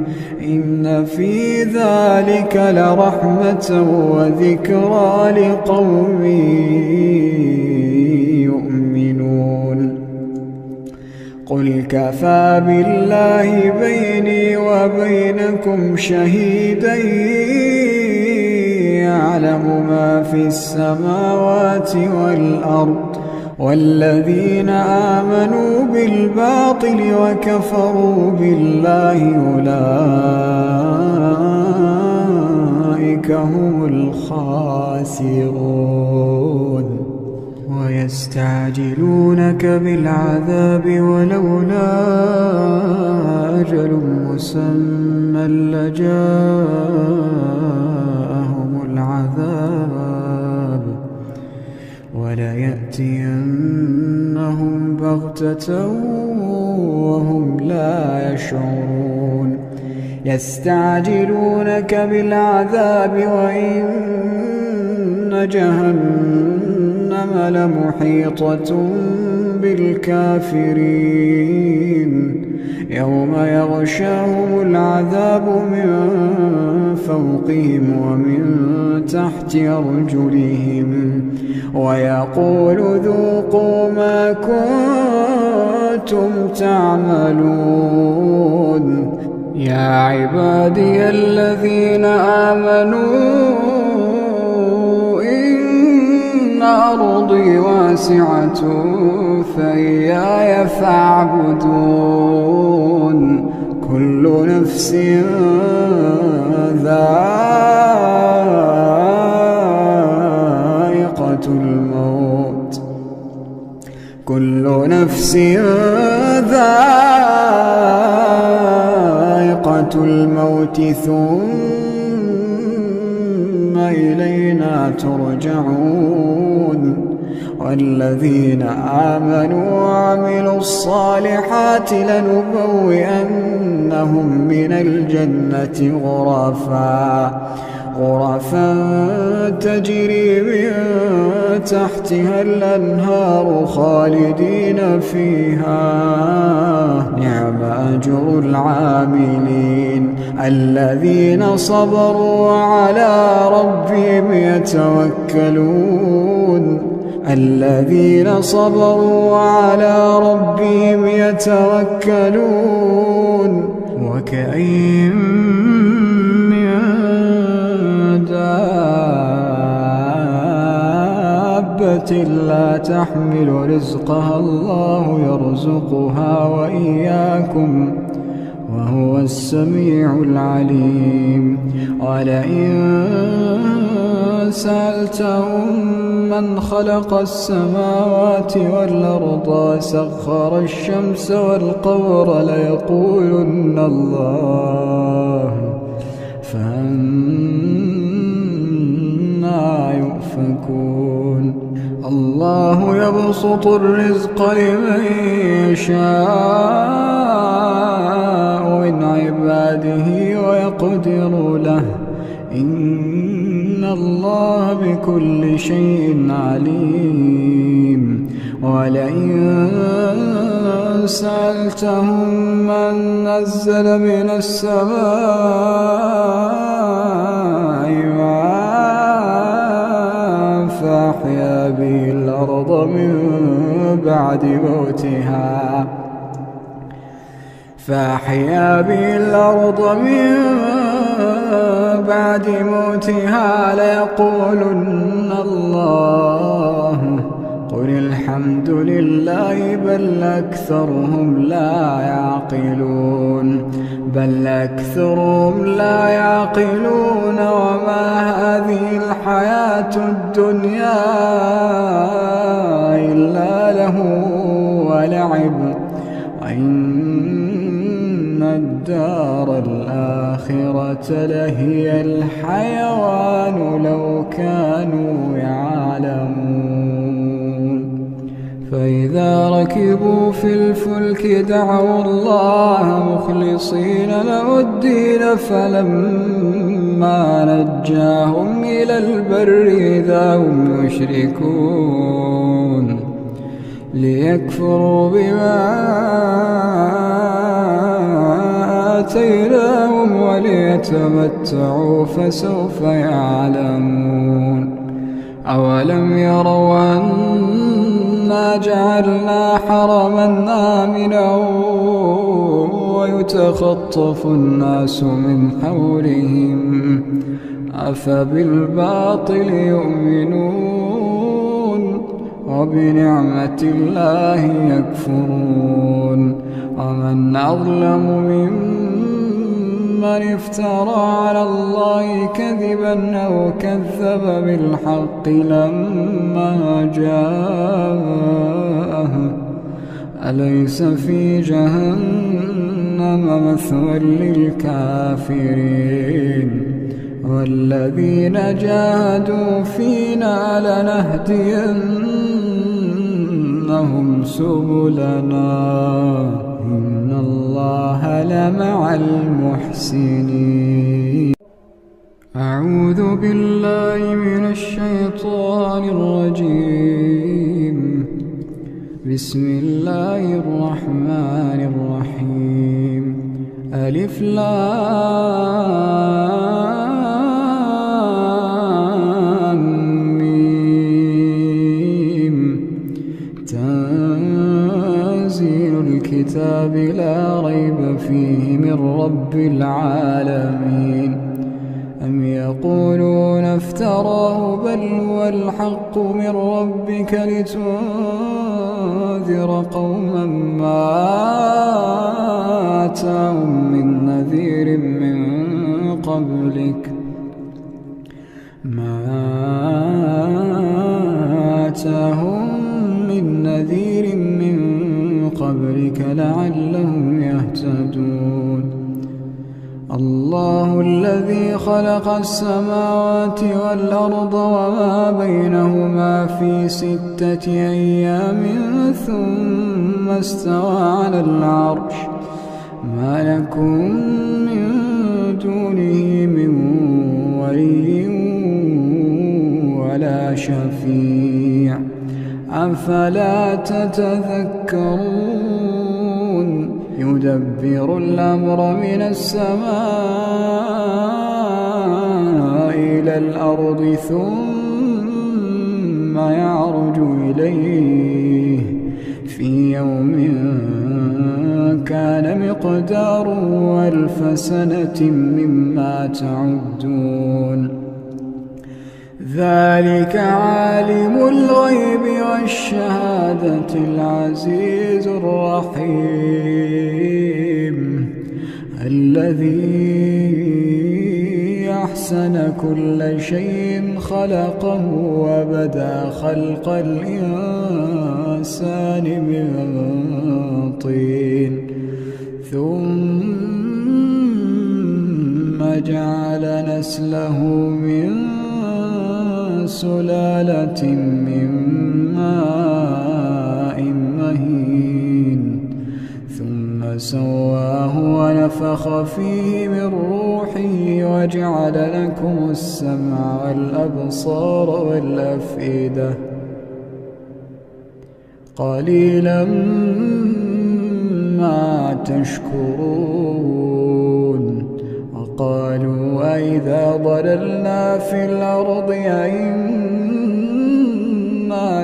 إن في ذلك لرحمة وذكرى لقوم يؤمنون قل كفى بالله بيني وبينكم شهيدا يعلم ما في السماوات والأرض والذين آمنوا بالباطل وكفروا بالله أولئك هم الخاسرون ويستعجلونك بالعذاب ولولا أجل مسمى لجاءهم العذاب وليأتينهم بغتة وهم لا يشعرون يستعجلونك بالعذاب وإن جهنم لمحيطة بالكافرين يوم يغشاهم العذاب من فوقهم ومن تحت أرجلهم ويقول ذوقوا ما كنتم تعملون يا عبادي الذين آمنوا إن أرضي واسعة فإياي فاعبدون كل نفس ذائقة الموت كل نفس ذائقة الموت ثم إلينا ترجعون والذين آمنوا وعملوا الصالحات لنبوئنهم من الجنة غرفا تجري من تحتها الأنهار خالدين فيها نعم أجر العاملين الذين صبروا وعلى ربهم يتوكلون الذين صبروا وعلى ربهم يتوكلون وكأين من دابة لا تحمل رزقها الله يرزقها وإياكم وهو السميع العليم ولئن سألتهم من خلق السماوات والأرض وسخر الشمس والقمر ليقولن الله فأنى يؤفكون الله يبسط الرزق لمن يشاء من عباده ويقدر له إن الله بكل شيء عليم ولئن سألتهم من نزل من السماء ماء فأحيا به الأرض من بعد موتها ليقولن الله قل الحمد لله بل أكثرهم لا يعقلون وما هذه الحياة الدنيا إلا له ولعب وإن الدار الآخرة لهي الحيوان لو كانوا يعلمون فإذا ركبوا في الفلك دعوا الله مخلصين له الدين فلما نجاهم إلى البر إذا هم يشركون ليكفروا بما آتيناهم وليتمتعوا فسوف يعلمون. أولم يروا أنا جعلنا حرما آمنا ويتخطف الناس من حولهم أفبالباطل يؤمنون وبنعمة الله يكفرون. ومن أظلم ممن افترى على الله كذبا أو كذب بالحق لما جاءه أليس في جهنم مثوى للكافرين. والذين جاهدوا فينا لنهدينهم سبلنا إن الله لمع المحسنين. أعوذ بالله من الشيطان الرجيم. بسم الله الرحمن الرحيم. ألف لام ميم. تنزيل الكتاب لا ريب فيه من رب العالمين. أم يقولون افتراه بل هو الحق من ربك لتنذر قوما ما آتاهم من نذير من قبلك لعلهم يهتدون. الله الذي خلق السماوات والأرض وما بينهما في 6 أيام ثم استوى على العرش ما لكم من دونه من ولي ولا شفيع أفلا تتذكرون. يدبر الأمر من السماء إلى الأرض ثم يعرج إليه في يوم كان مقداره 1000 سنة مما تعدون. ذلك عالم الغيب والشهادة العزيز الرحيم الذي أحسن كل شيء خلقه وبدأ خلق الإنسان من طين ثم جعل نسله من سلالة من ماء مهين ثم سواه ونفخ فيه من روحه وجعل لكم السمع والأبصار والأفئدة قليلا ما تشكرون. وقالوا أئذا ضللنا في الأرض أئنا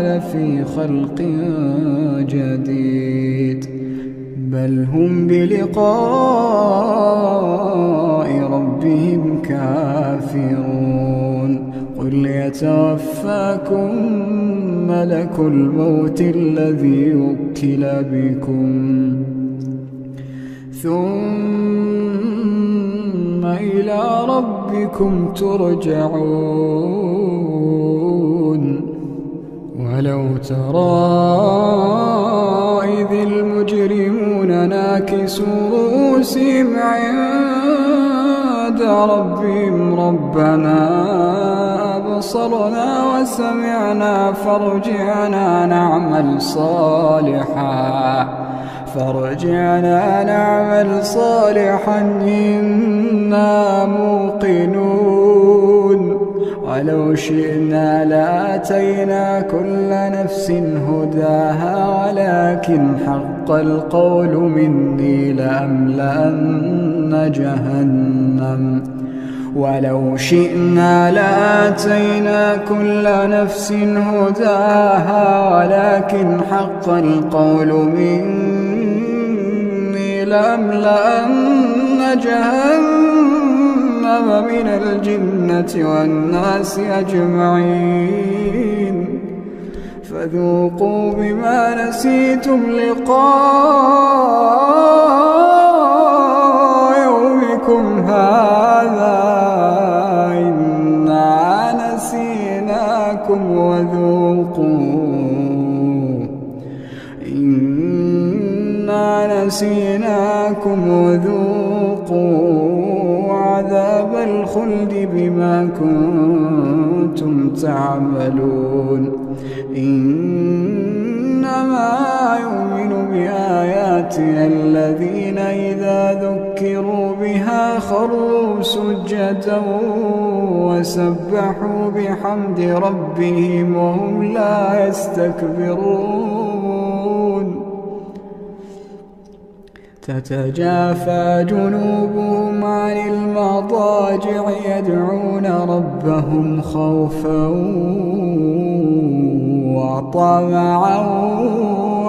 لفي خلق جديد بل هم بلقاء ربهم كافرون. قل يتوفاكم ملك الموت الذي وكل بكم ثم إلى ربكم ترجعون. ولو ترى إذ المجرمون ناكسوا رؤوسهم عند ربهم ربنا أبصرنا وسمعنا فارجعنا نعمل صالحا إنا موقنون. ولو شئنا لآتينا كل نفس هداها ولكن حق القول مني لأملأن جهنم ولو شئنا لآتينا كل نفس هداها ولكن حق القول مني لأملأن جهنم من الجنة والناس أجمعين فذوقوا بما نسيتم لقاء يومكم هذا إنا نسيناكم وذوقوا عذاب الخلد بما كنتم تعملون إنما يؤمن بآياتنا الذين إذا ذكروا بها خروا سجدا وسبحوا بحمد ربهم وهم لا يستكبرون تتجافى جنوبهم عن المضاجع يدعون ربهم خوفا وطمعا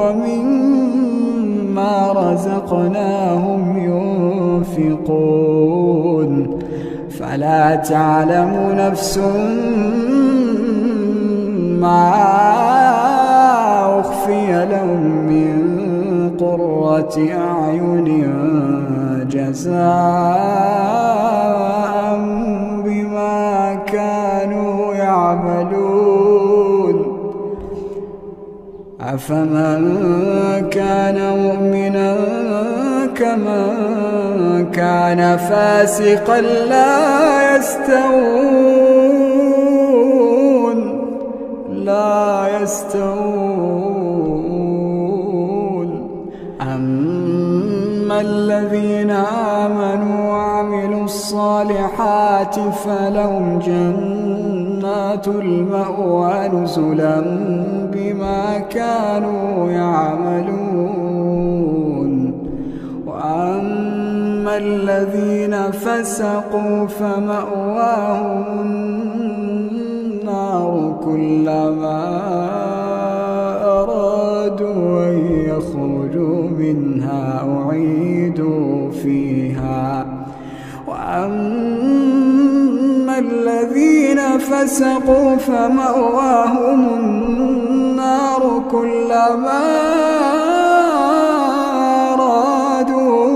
ومما رزقناهم ينفقون فلا تعلم نفس ما أخفي لهم من قرة أعين جزاء بما كانوا يعملون أفمن كان مؤمنا كمن كان فاسقا لا يستوون أما الذين آمنوا وعملوا الصالحات فلهم جنات المأوى نزلا بما كانوا يعملون وأما الذين فسقوا فمأواهم النار كلما أرادوا أن يخرجوا منها أعيدوا فيها وأما الذين فسقوا فمأواهم النار كلما أرادوا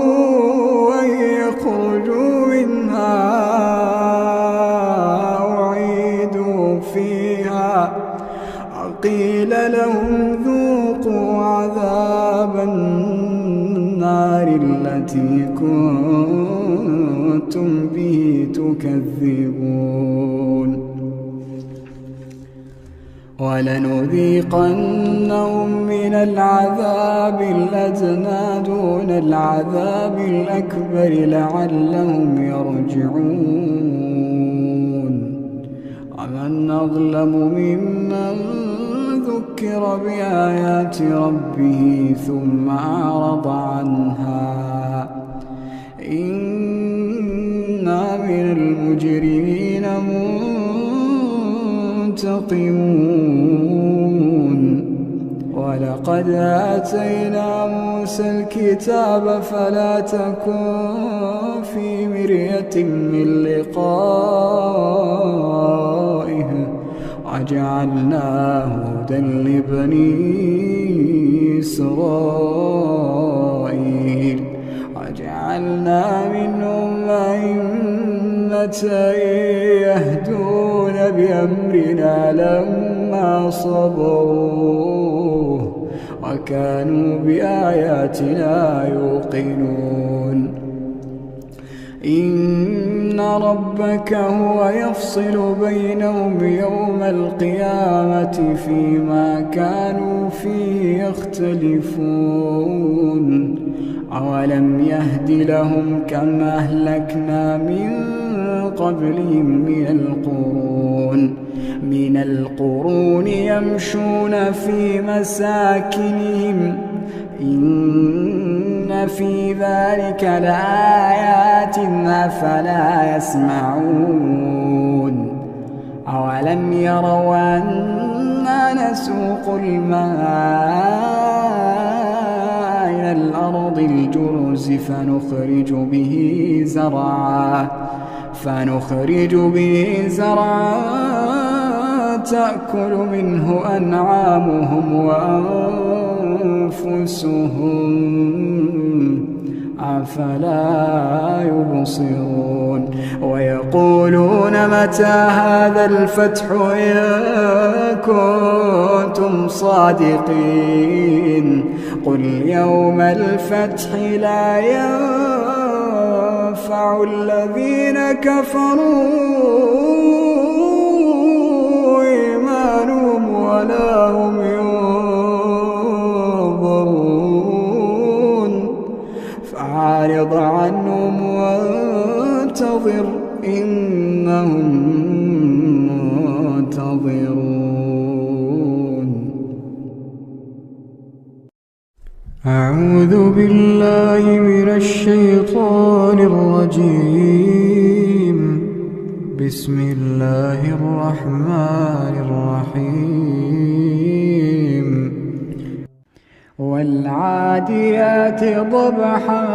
أن يخرجوا منها أعيدوا فيها وقيل لهم ذوقوا عذاب النار التي كنتم به تكذبون ولنذيقنهم من العذاب الأدنى دون العذاب الأكبر لعلهم يرجعون ومن أظلم ممن ذكر بآيات ربه ثم أعرض عنها إنا من المجرمين منتقمون ولقد آتينا موسى الكتاب فلا تكن في مرية من لقائه وجعلناه هدى لبني إسرائيل وجعلنا منهم أئمة يهدون بأمرنا لما صبروا وكانوا بآياتنا يوقنون إن ربك هو يفصل بينهم يوم القيامة فيما كانوا فيه يختلفون أولم يهد لهم كما أهلكنا من قبلهم من القرون من القرون يمشون في مساكنهم إن في ذلك لآيات أفلا يسمعون أولم يروا أنا نسوق الماء إلى الأرض الجرز فنخرج به زرعا تأكل منه أنعامهم وأنفسهم أفلا يبصرون ويقولون متى هذا الفتح إن كنتم صادقين قل يوم الفتح لا ينفع الذين كفروا إيمانهم ولا هم ينظرون فأعرض عنهم وانتظر إنهم منتظرون. أعوذ بالله من الشيطان الرجيم. بسم الله الرحمن الرحيم. والعاديات ضبحا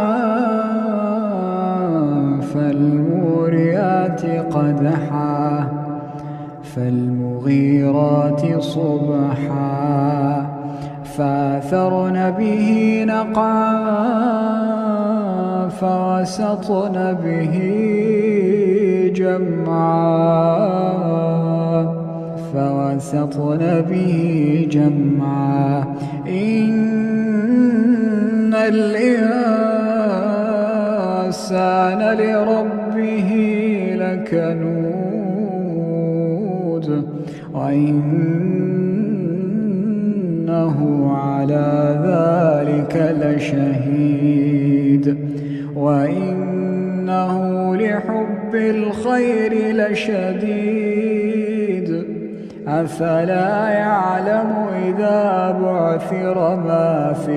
فالموريات قدحا فالمغيرات صبحا فأثرن به نقعا فوسطن به جمعا إن الإنسان لربه لكنود وإنه على ذلك لشهيد وإنه لحب الخير لشديد أفلا يعلم إذا بعثر ما في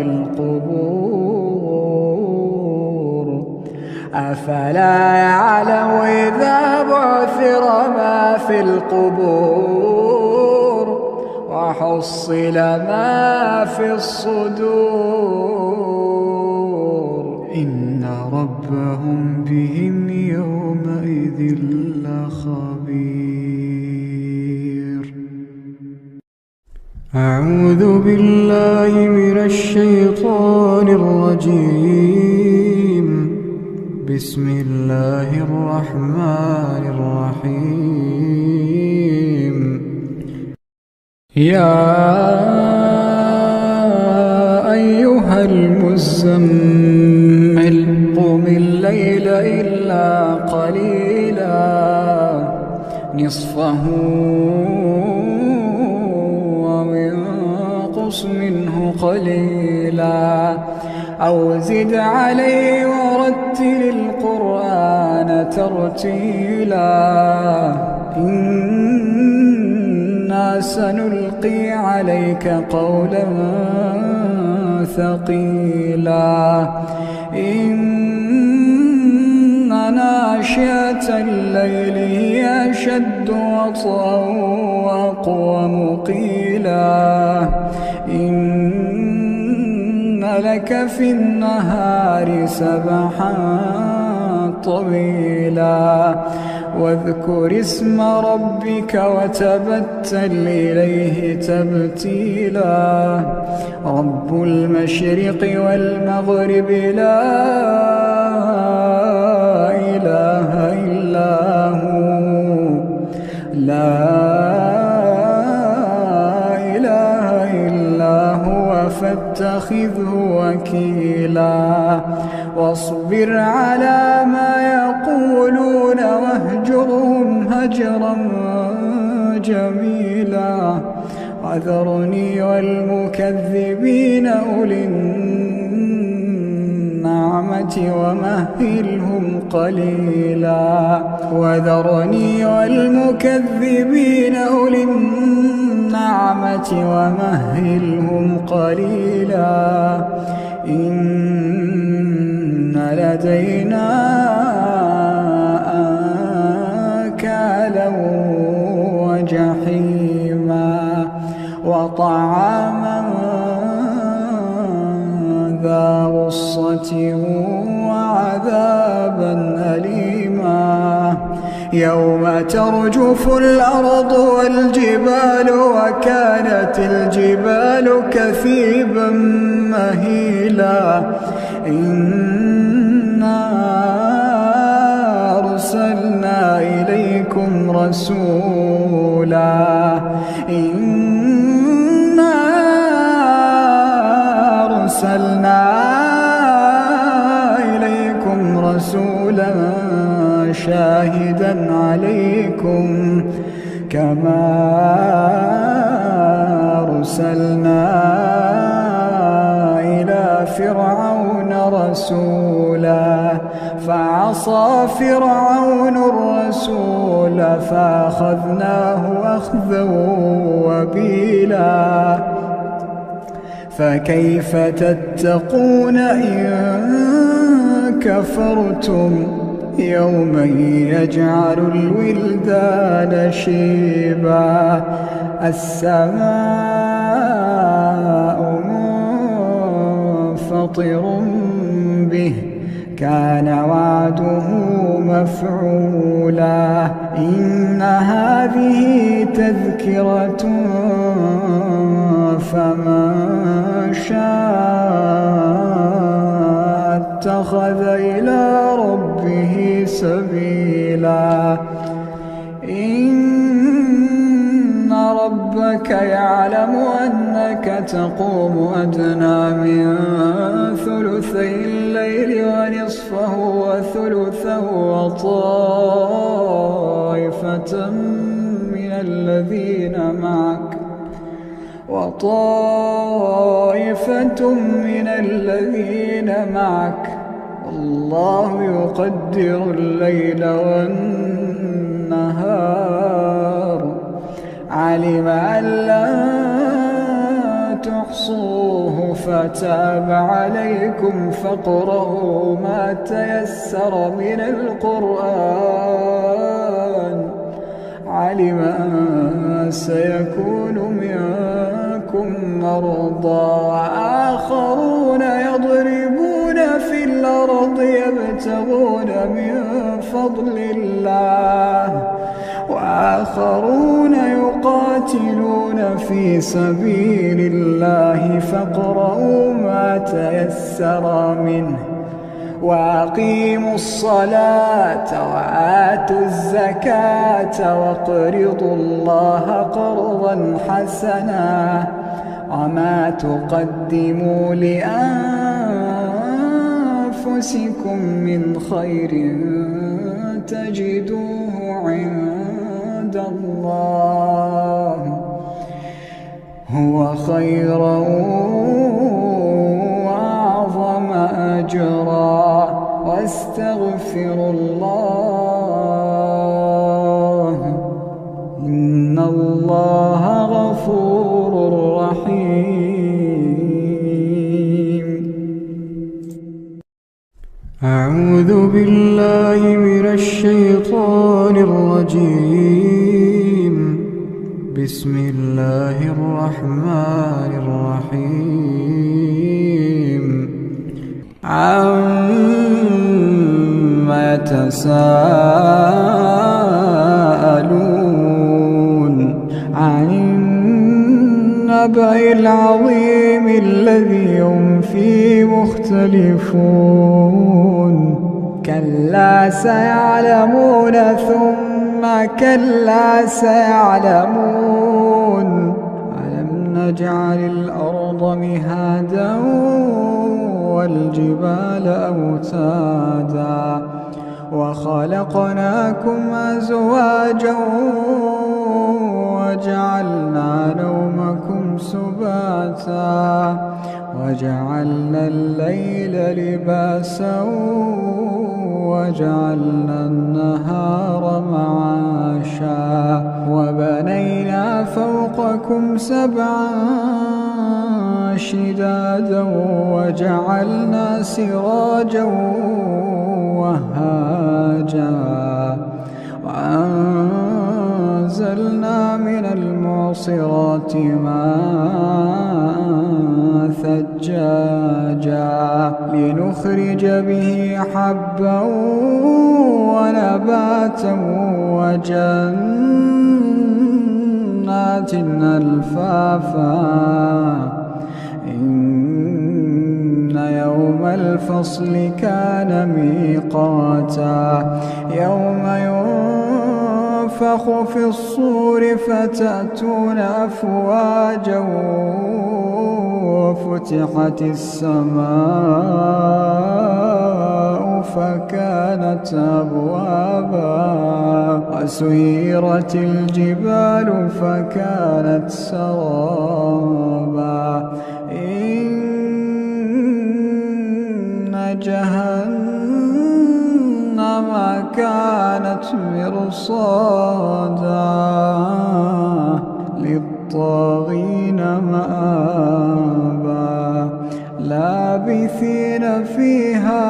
القبور وحصل ما في الصدور إن ربهم بهم يومئذ لخبير. أعوذ بالله من الشيطان الرجيم. بسم الله الرحمن الرحيم. يا أيها المزمل قم الليل إلا قليلا نصفه وانقص منه قليلا أو زد عليه ورتل القرآن ترتيلا إنا سنلقي عليك قولا ثقيلا إن ناشئة الليل هي أشد وطئا وأقوم قيلا إن لك في النهار سبحا طويلا واذكر اسم ربك وتبتل إليه تبتيلا رب المشرق والمغرب لا إله إلا هو فاتخذه وكيلا واصبر على ما يقولون واهجرهم هجرا جميلا وذرني والمكذبين أولي النعمة ومهلهم قليلا وذرني والمكذبين أولي النعمة ومهلهم قليلا إن لدينا أنكالا وجحيما وطعاما ذا غصة وعذابا أليما يوم ترجف الأرض والجبال وكانت الجبال كثيبا مهيلا إنا أرسلنا إليكم رسولا شاهدا عليكم كما أرسلنا إلى فرعون رسولا فعصى فرعون الرسول فأخذناه أخذا وبيلا فكيف تتقون إن كفرتم يوما يجعل الولدان شيبا السماء منفطر به كان وعده مفعولا إن هذه تذكرة فمن شاء اتخذ إلى ربه سبيلا إن ربك يعلم أنك تقوم أدنى من ثلثي الليل ونصفه وثلثه وطائفة من الذين معك والله يقدر الليل والنهار علم أن لا تحصوه فتاب عليكم فاقرؤوا ما تيسر من القرآن علم أن سيكون منكم مرضى وآخرون يضربون في الأرض يبتغون من فضل الله وآخرون يقاتلون في سبيل الله فاقرؤوا ما تيسر منه وأقيموا الصلاة وآتوا الزكاة واقرضوا الله قرضا حسنا وما تقدموا لأنفسكم من خير تجدوه عند الله هو خيرا وأعظم أجرا واستغفروا الله إن الله غفور رحيم أعوذ بالله من الشيطان الرجيم بسم الله الرحمن الرحيم عما يتساءلون عن النبأ العظيم الذي هم فيه مختلفون كلا سيعلمون ثم كلا سيعلمون ألم نجعل الأرض مهادا والجبال أوتادا وخلقناكم أزواجا وجعلنا نومكم سباتا وجعلنا الليل لباسا وجعلنا النهار معاشا وبنينا فوقكم سبعا شدادا وجعلنا سراجا وهاجا وأنزلنا من المعصرات ماء ثجاجا لنخرج به حبا ونباتا وجنات ألفافا إن يوم الفصل كان ميقاتا يوم ينفخ في الصور فتأتون أفواجا وفتحت السماء فكانت أبوابا وسيرت الجبال فكانت سرابا إن جهنم كانت مرصادا للطاغين مآبا لابثين فيها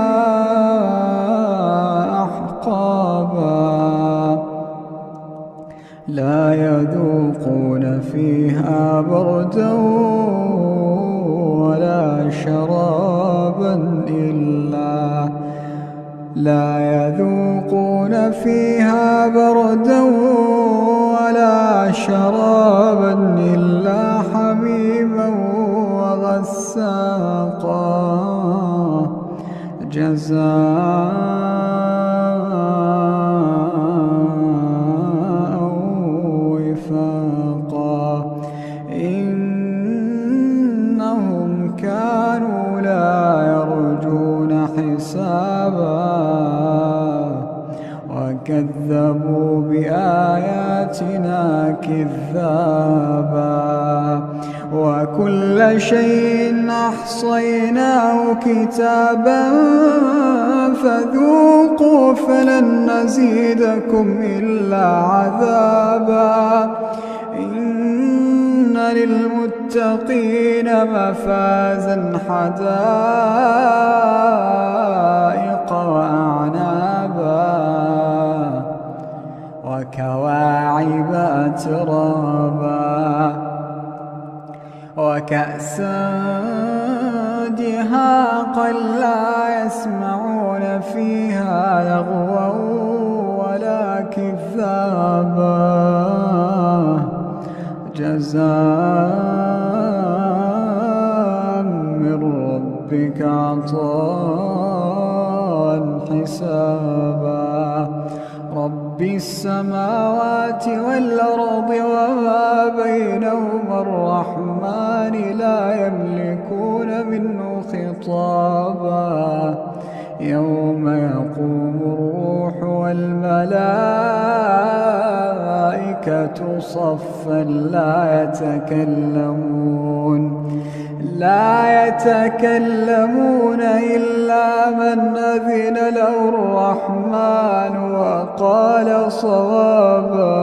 أحقابا لا يذوقون فيها بردا ولا شرابا إلا حميما وغساقا جزاء وفاقا إنهم كانوا لا يرجون حسابا وكذبوا بآياتنا كذابا وكل شيء أحصيناه كتابا فذوقوا فلن نزيدكم إلا عذابا إن للمتقين مفازا حدائق وأعنابا وكواعب أترابا وكأسا دهاقا لا يسمعون فيها لغوا ولا كذابا جزاء من ربك عطاء حسابا رب السماوات والأرض وما بينهما الرحمن لا يملكون منه خطابا يوم يقوم الروح والملائكة صفا لا يتكلمون إلا من أذن له الرحمن وقال صوابا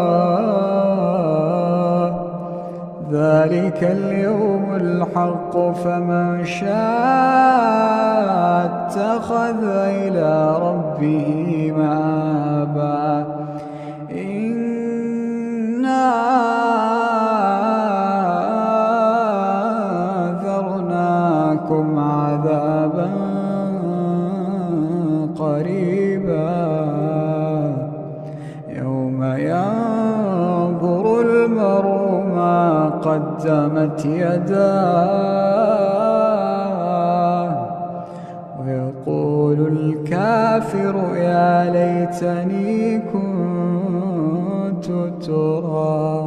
ذلك اليوم الحق فمن شاء اتخذ إلى ربه مآبا إنا أنذرناكم عذابا قريبا يوم ينظر المرء ما قدمت يداه ويقول الكافر يا ليتني كنت ترابا.